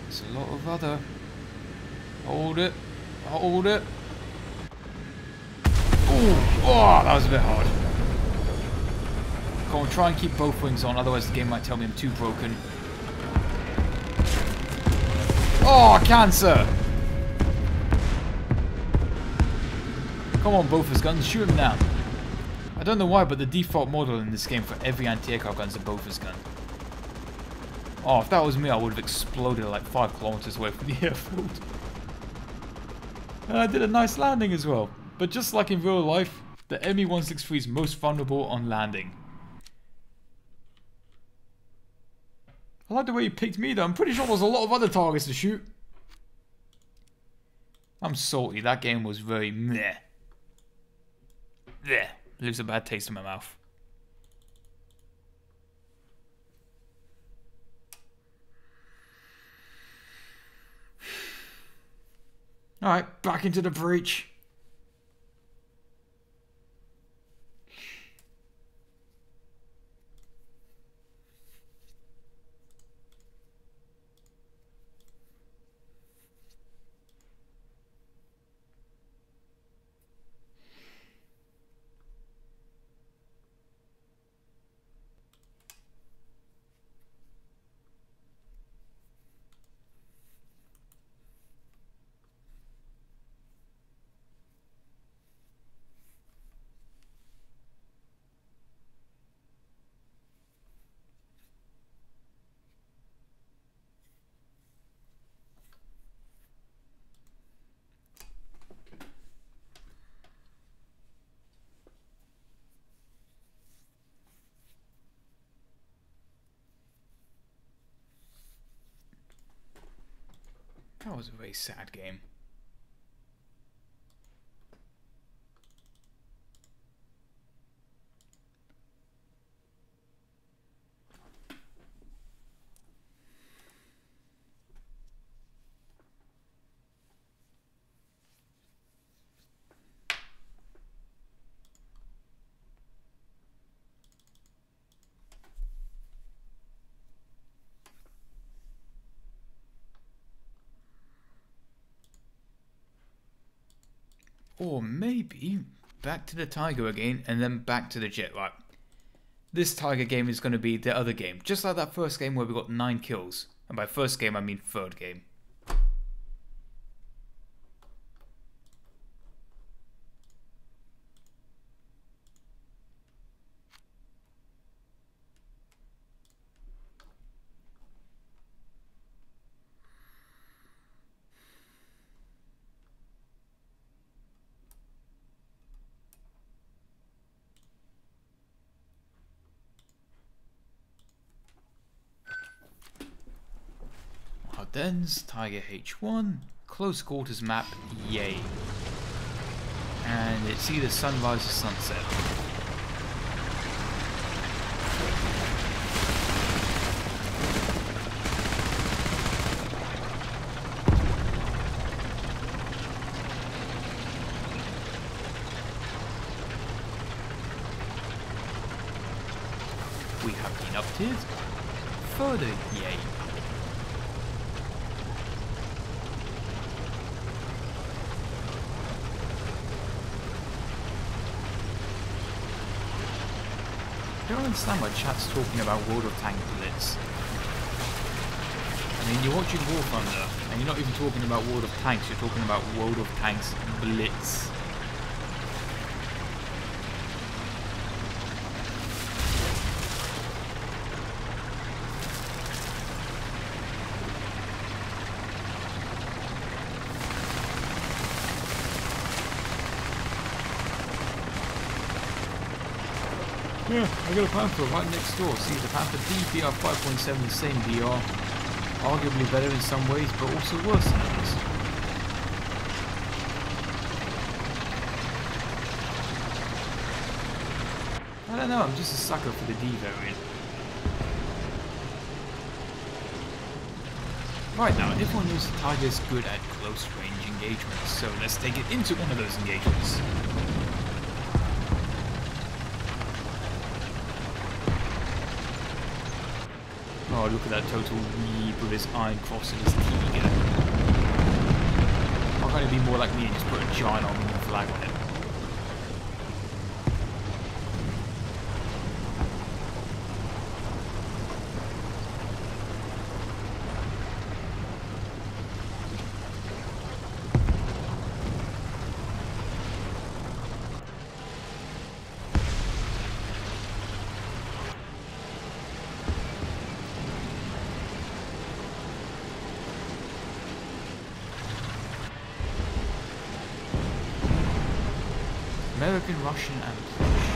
There's a lot of rudder. Hold it. Hold it. Ooh. Oh, that was a bit hard. Come on, try and keep both wings on, otherwise the game might tell me I'm too broken. Oh, cancer! Come on, both his guns, shoot him down. I don't know why, but the default model in this game for every anti-aircraft gun is a Bofors gun. Oh, if that was me, I would have exploded like 5 kilometers away from the airfield. And I did a nice landing as well. But just like in real life, the ME-163 is most vulnerable on landing. I like the way you picked me though. I'm pretty sure there's a lot of other targets to shoot. I'm salty. That game was very meh. Bleh. Leaves a bad taste in my mouth. Alright, back into the breach. That was a very sad game. Or maybe back to the tiger again and then back to the jet. Right. This tiger game is going to be the other game. Just like that first game where we got 9 kills. And by first game, I mean third game. Ardennes, Tiger H1, close quarters map, yay. And it's either sunrise or sunset. We have been updated. Further, yay. I don't understand why chat's talking about World of Tank Blitz. I mean, you're watching WarThunder, and you're not even talking about World of Tanks, you're talking about World of Tanks Blitz. Yeah, I got a Panther right next door. See, the Panther DBR 5.7, the same BR. Arguably better in some ways, but also worse in others. I don't know, I'm just a sucker for the D variant. Right now, everyone knows the Tiger is good at close range engagements, so let's take it into one of those engagements. Oh, look at that total weeb with his iron cross and his tiger. Why can't it be more like me and just put a giant Armenian flag on it? American, Russian and British.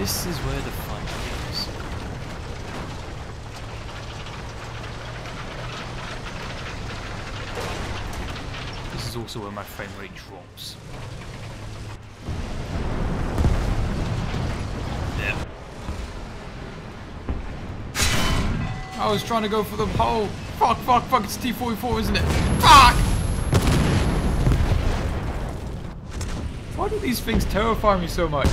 This is where the fun begins. This is also where my frame rate drops. Yeah. I was trying to go for the pole. Fuck, fuck, fuck, it's T-44, isn't it? Fuck! Why do these things terrify me so much?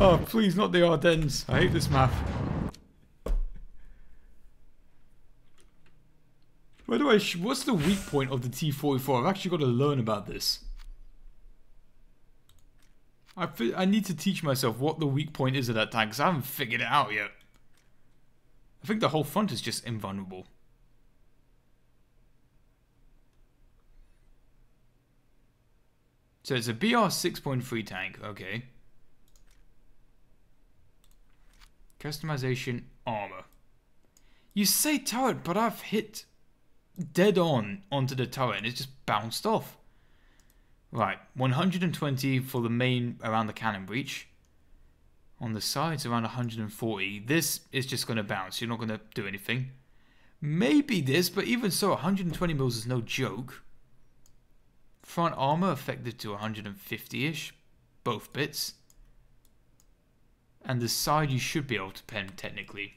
Oh, please, not the Ardennes. I hate this map. By the way, what's the weak point of the T-44? I've actually got to learn about this. I need to teach myself what the weak point is of that tank, because I haven't figured it out yet. I think the whole front is just invulnerable. So it's a BR 6.3 tank, okay. Customization, armor. You say turret, but I've hit dead on onto the turret and it's just bounced off. Right, 120 for the main around the cannon breech. On the sides around 140. This is just going to bounce. You're not going to do anything. Maybe this, but even so, 120 mils is no joke. Front armor affected to 150-ish. Both bits. And the side you should be able to pen technically.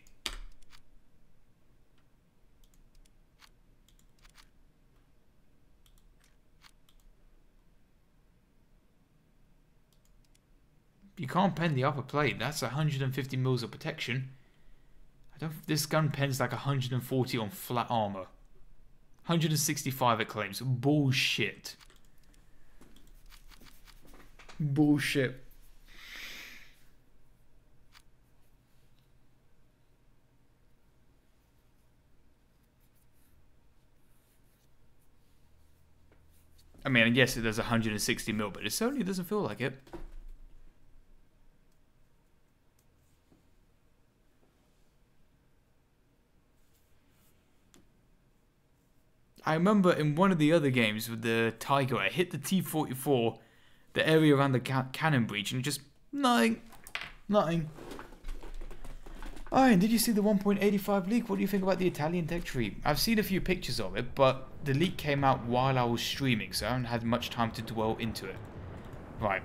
You can't pen the upper plate. That's 150 mils of protection. This gun pens like 140 on flat armor. 165 it claims. Bullshit. Bullshit. I mean, I guess it does 160 mil, but it certainly doesn't feel like it. I remember in one of the other games with the Tiger, I hit the T-44, the area around the cannon breech, and just nothing. Nothing. Alright, did you see the 1.85 leak? What do you think about the Italian tech tree? I've seen a few pictures of it, but the leak came out while I was streaming, so I haven't had much time to dwell into it. Right.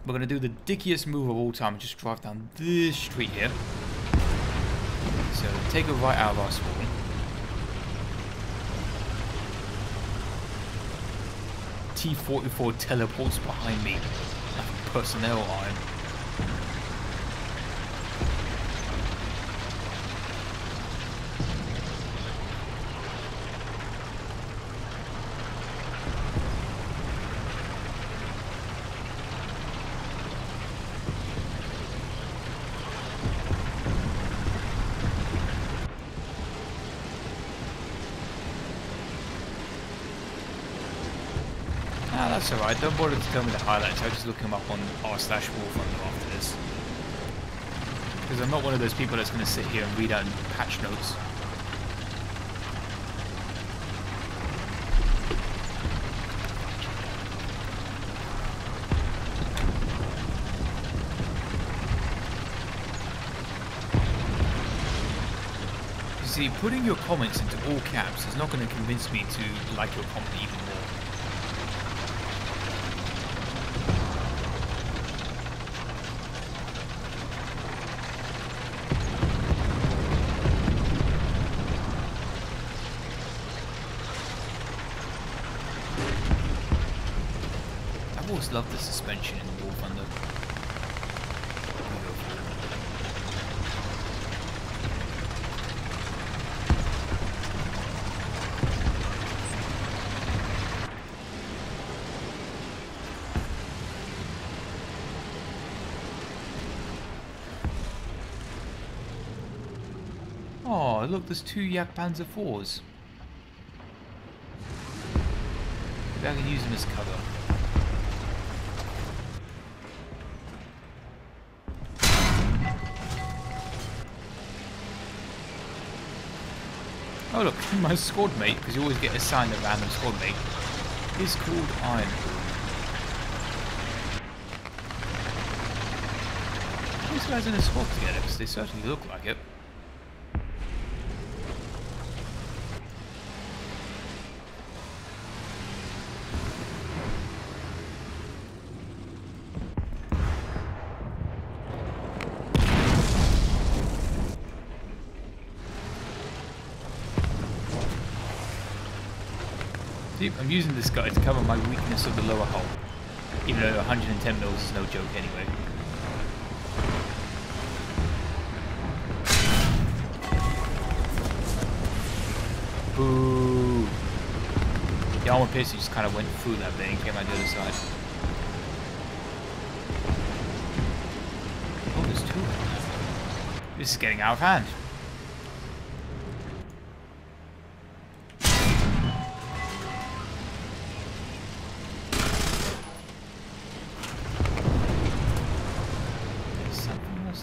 We're going to do the dickiest move of all time and just drive down this street here. So, take a right out of our spawn. T-44 teleports behind me like a personnel iron. That's alright, don't bother to tell me the highlights, I'll just look them up on r/WarThunder after this. Because I'm not one of those people that's going to sit here and read out patch notes. You see, putting your comments into all caps is not going to convince me to like your comment even more. I always love the suspension in WarThunder. Oh, look, there's two Yak Panzer IVs. Maybe I can use them as cover. Oh Oh look, my squad mate, because you always get assigned a random squad mate, is called Iron. Are these guys in a squad together? Because they certainly look like it. I'm using this guy to cover my weakness of the lower hull, even though 110 mils is no joke anyway. Boo! The armor piercer just kind of went through that thing and came out the other side. Oh, there's two of them. This is getting out of hand.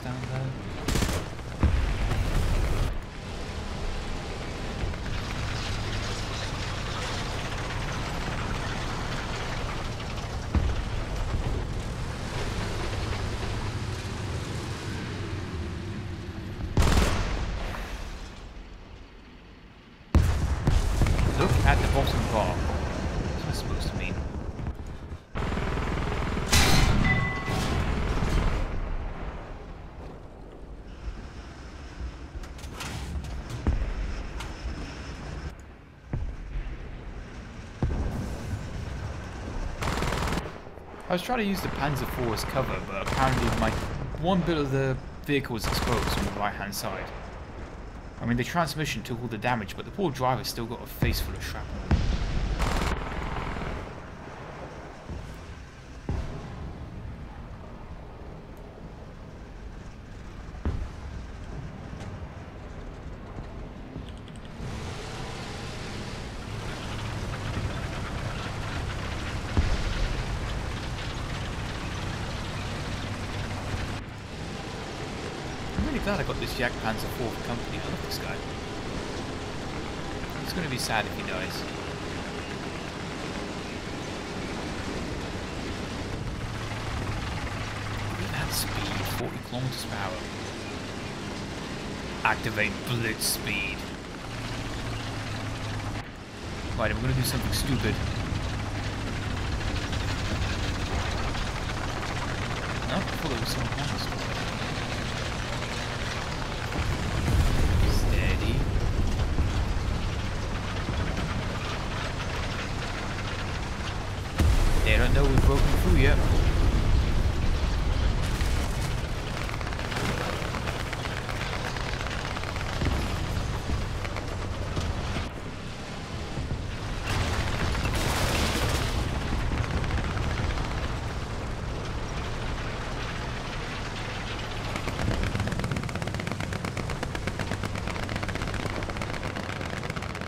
Down there. Look at the bottom bar. What's that supposed to mean? I was trying to use the Panzer IV as cover, but apparently one bit of the vehicle was exposed on the right hand side. I mean, the transmission took all the damage, but the poor driver still got a face full of shrapnel. I'm glad I got this Yak Panzer IV company. I love this guy. It's going to be sad if he dies. Look at that speed, 40 kilometers per hour. Activate blitz speed. Right, I'm going to do something stupid. No, I thought it was something else. They don't know we've broken through yet.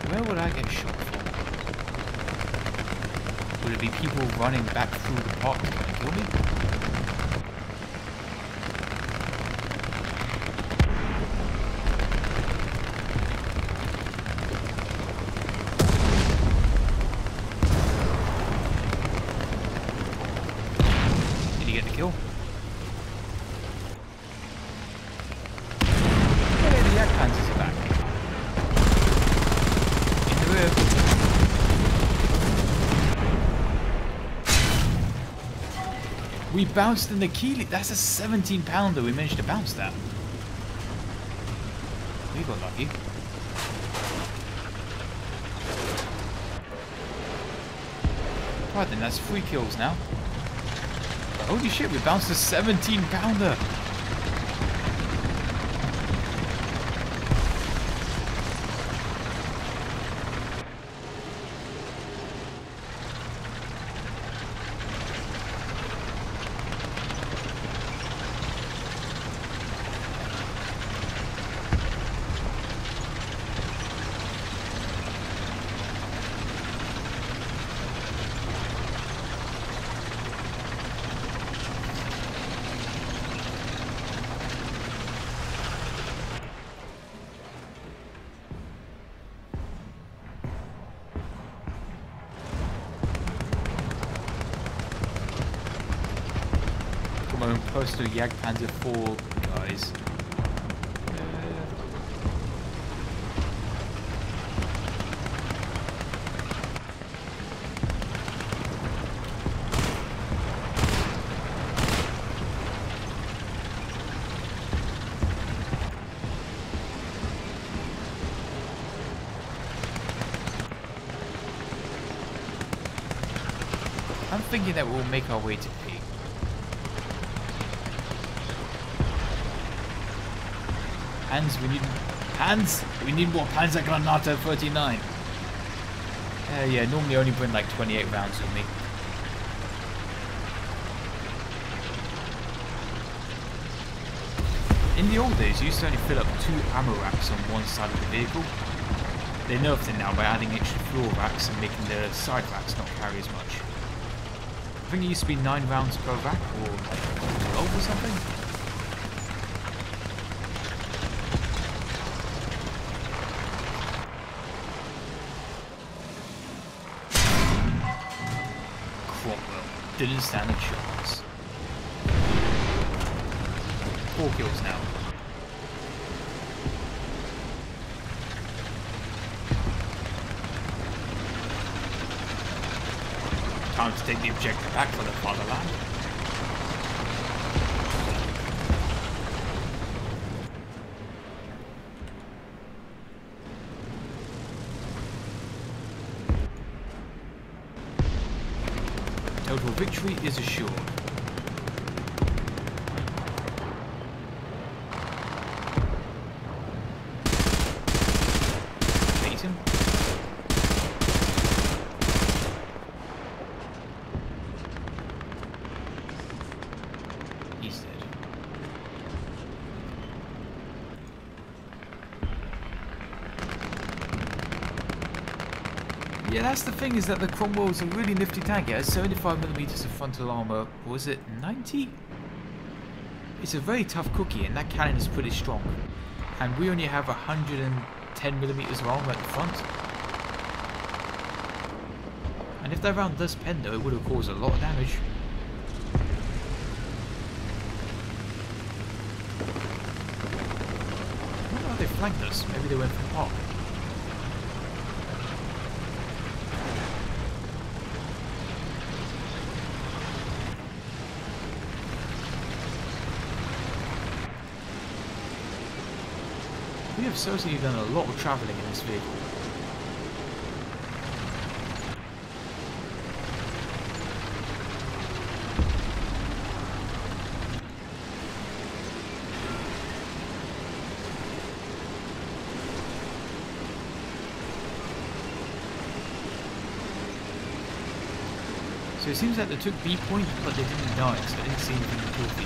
Where would I get shot from? Would it be people running back through the park to try and kill me? Did he get the kill? Hey, the Yak Panzers are back. In the rear. We bounced in the Keeley. That's a 17-pounder. We managed to bounce that. We got lucky. Right then, that's 3 kills now. Holy shit, we bounced a 17-pounder. my own personal Jagdpanzer 4 guys. I'm thinking that we'll make our way to P. We need more Panzergranate 39. Yeah, normally I only bring like 28 rounds with me. In the old days, you used to only fill up 2 ammo racks on one side of the vehicle. They nerfed it now by adding extra floor racks and making the side racks not carry as much. I think it used to be 9 rounds per rack, or like 12 or something. Cromwell didn't stand a chance. 4 kills now. Time to take the objective back for the fatherland. Total victory is assured. Beat him. He's dead. Yeah, that's the thing, is that the Cromwell's a really nifty tank. It has 75mm of frontal armor. Was it 90? It's a very tough cookie, and that cannon is pretty strong. And we only have 110mm of armor at the front. And if that round does pen though, it would have caused a lot of damage. I wonder how they flanked us. Maybe they went from pop. We have certainly done a lot of travelling in this vehicle. So it seems like they took B point, but they didn't die, so I didn't see anything to kill B.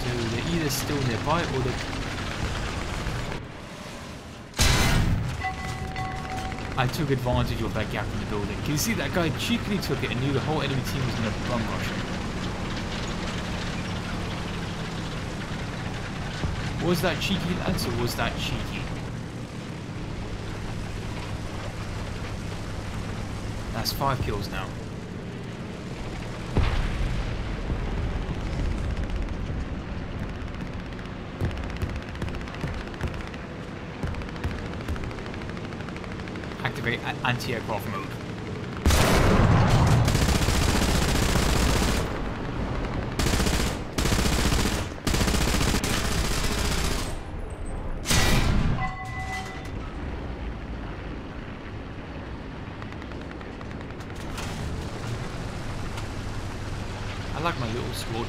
So they're either still nearby or they're... I took advantage of that gap in the building. Can you see that guy cheekily took it and knew the whole enemy team was going to bum rush him? Was that cheeky, lads, or was that cheeky? That's 5 kills now. Activate anti-aircraft mode. I like my little squad.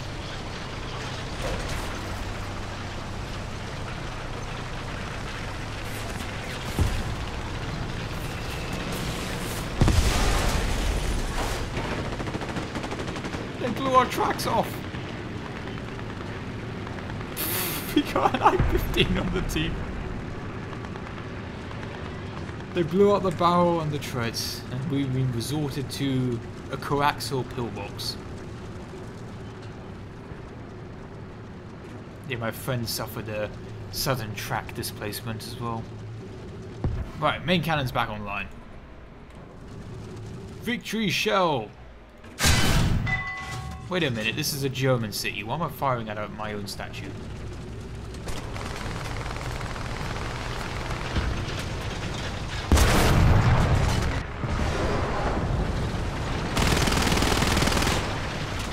They blew our tracks off. We got an I-15 on the team. They blew out the barrel and the treads, and we resorted to a coaxial pillbox. Yeah, my friend suffered a sudden track displacement as well. Right, main cannon's back online. victory shell. Wait a minute, this is a German city. Why am I firing at my own statue?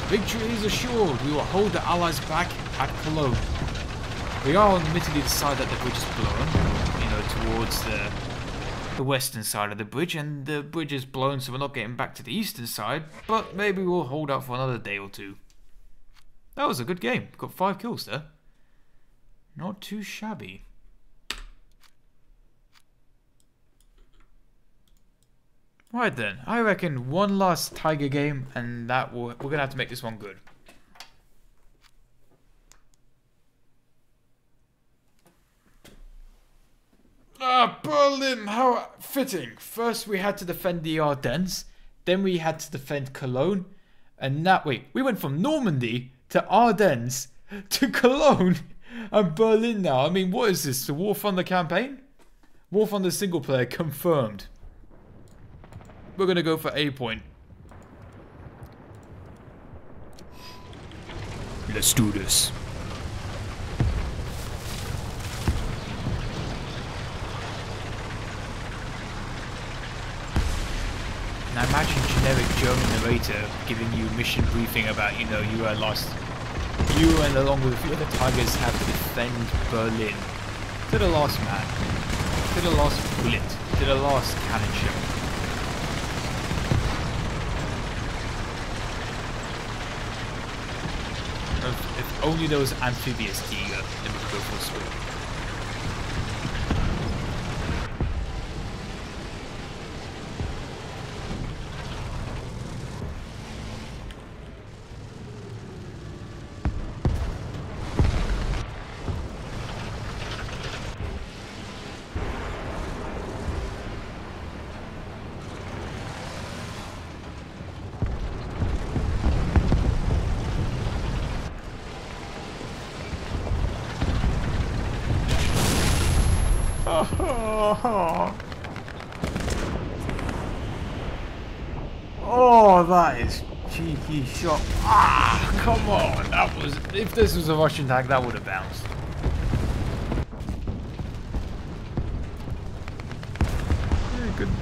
Victory is assured. We will hold the Allies back at Cologne. We are admittedly the side that the bridge is blown, you know, towards the western side of the bridge, and the bridge is blown, so we're not getting back to the eastern side, but maybe we'll hold out for another day or two. That was a good game. Got 5 kills there. Not too shabby. Right then, I reckon one last Tiger game, and we're gonna have to make this one good. Ah, Berlin, how fitting. First we had to defend the Ardennes, then we had to defend Cologne, and now, wait, we went from Normandy to Ardennes to Cologne and Berlin now. I mean, what is this, the WarThunder campaign? WarThunder single player confirmed. We're gonna go for A point. Let's do this. Now imagine generic German narrator giving you mission briefing about, you know, you and along with a few other Tigers have to defend Berlin. To the last man. To the last bullet. To the last cannon shell. If only there was amphibious Tiger, then we could go for a swim. Oh, that is cheeky shot. Ah, come on. That was, if this was a Russian tank, that would have bounced.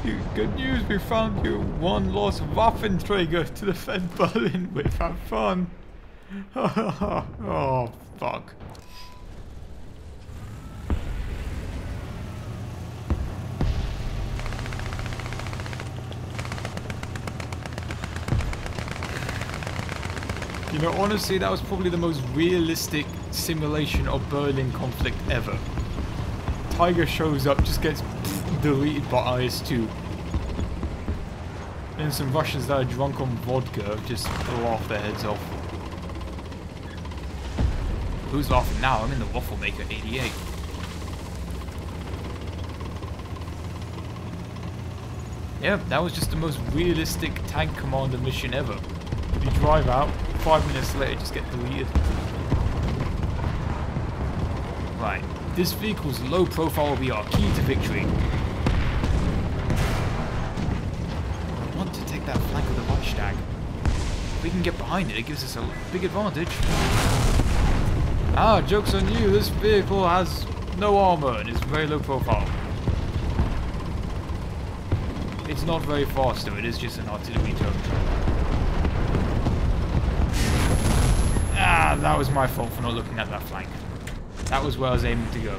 Yeah, good news, we found you one lost Waffenträger to defend Berlin with. Have fun. Oh, fuck. You know, honestly, that was probably the most realistic simulation of Berlin conflict ever. Tiger shows up, just gets deleted by IS-2. And some Russians that are drunk on vodka just laugh their heads off. Who's laughing now? I'm in the Waffle Maker 88. Yeah, that was just the most realistic tank commander mission ever. You drive out, 5 minutes later just get deleted. Right, this vehicle's low profile will be our key to victory. I want to take that flank of the Reichstag. If we can get behind it, it gives us a big advantage. Ah, joke's on you, this vehicle has no armor and is very low profile. It's not very fast though, it is just an artillery turret. Ah, that was my fault for not looking at that flank. That was where I was aiming to go.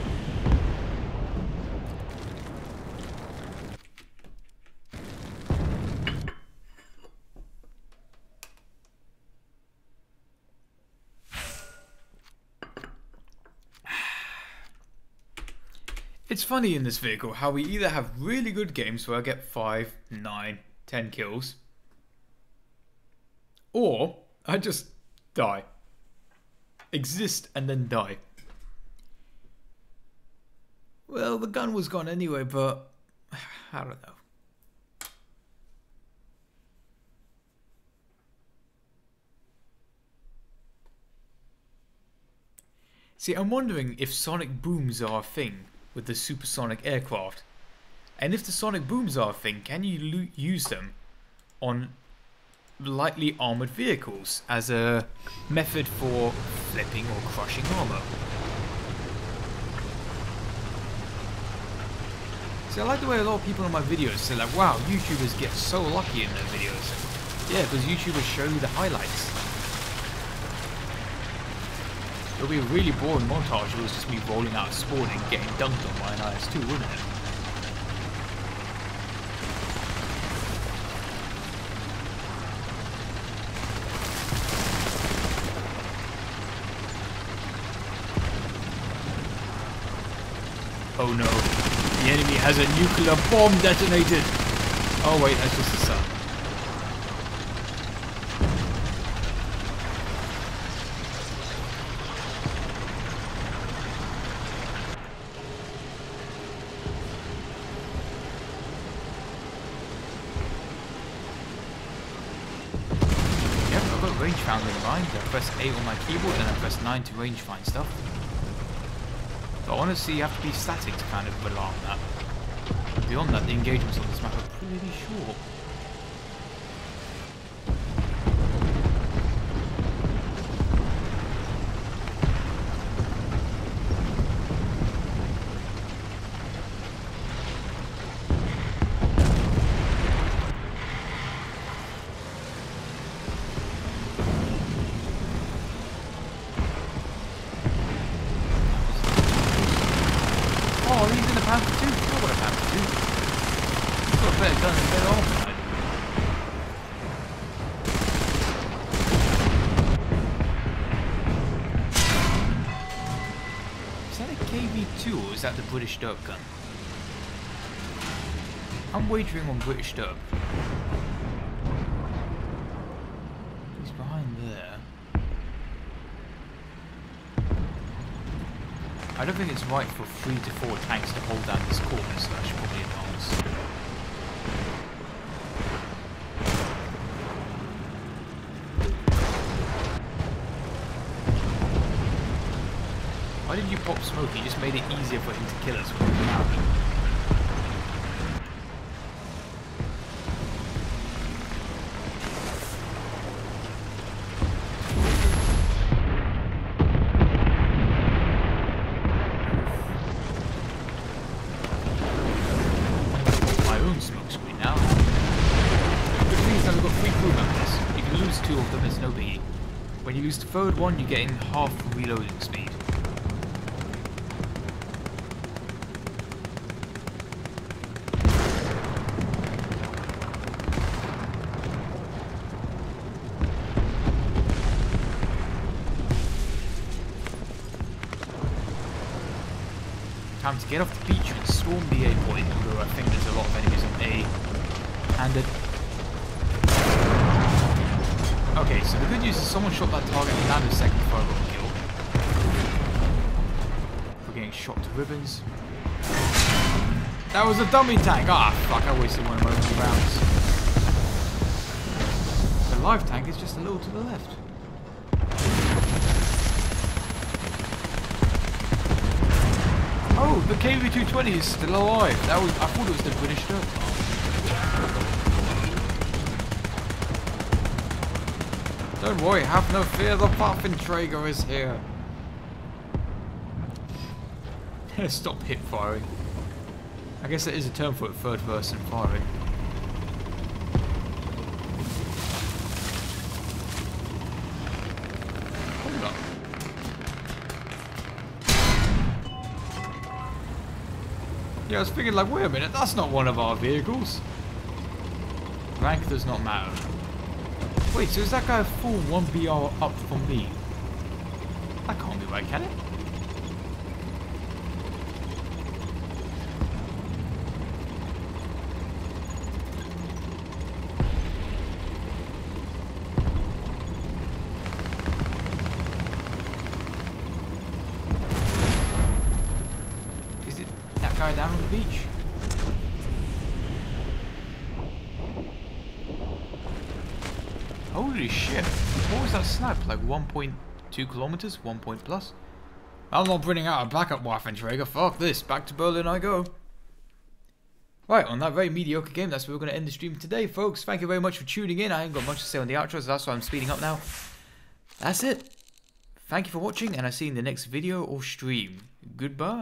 It's funny in this vehicle how we either have really good games where I get 5, 9, 10 kills, or I just die. Exist and then die. Well, the gun was gone anyway, but I don't know. See, I'm wondering if sonic booms are a thing with the supersonic aircraft. And if the sonic booms are a thing, can you use them on lightly armored vehicles as a method for flipping or crushing armor. See, I like the way a lot of people in my videos say like, wow, YouTubers get so lucky in their videos. Yeah, because YouTubers show you the highlights. It'll be a really boring montage if it was just me rolling out of spawn and getting dunked on by an IS-2, wouldn't it? Oh no, the enemy has a nuclear bomb detonated! Oh wait, that's just the sun. Yep, I've got rangefinder in mind. I press A on my keyboard and I press 9 to range find stuff. But honestly, you have to be static to kind of rely on that. Beyond that, the engagements on this map are pretty short. Oh, he's in the Panther too. I got a Panther too. He's got a better gun and better armor than I do. Is that a KV-2 or is that the British Derp gun? I'm wagering on British Derp. He's behind there. I don't think it's right for 3 to 4 tanks to hold down this corner, so I should probably advance. Why did you pop smoke? You just made it easier for him to kill us when we were out. When you lose the third one, you're getting half reloading speed. Time to get off the beach and storm the A point, although I think there's a lot of enemies on A. Handed. Okay, so the good news is someone shot that target in a second before I got the kill. We're getting shot to ribbons. That was a dummy tank! Ah, fuck, I wasted one of my own rounds. The live tank is just a little to the left. Oh, the KV-220 is still alive. That was, I thought it was the British Derp. Don't worry, have no fear, the Waffenträger is here. Stop hip firing. I guess that is a term for it, third person firing. Hold up. Yeah, I was thinking like, wait a minute, that's not one of our vehicles. Rank does not matter. Wait, so is that guy a full 1BR up from me? That can't be right, can it? Is it that guy down on the beach? Holy shit, what was that snipe? Like 1.2 kilometers? 1 point plus? I'm not bringing out a backup Waffenträger, fuck this, back to Berlin I go. Right, on that very mediocre game, that's where we're going to end the stream today, folks. Thank you very much for tuning in. I ain't got much to say on the outro, so that's why I'm speeding up now. That's it. Thank you for watching, and I'll see you in the next video or stream. Goodbye.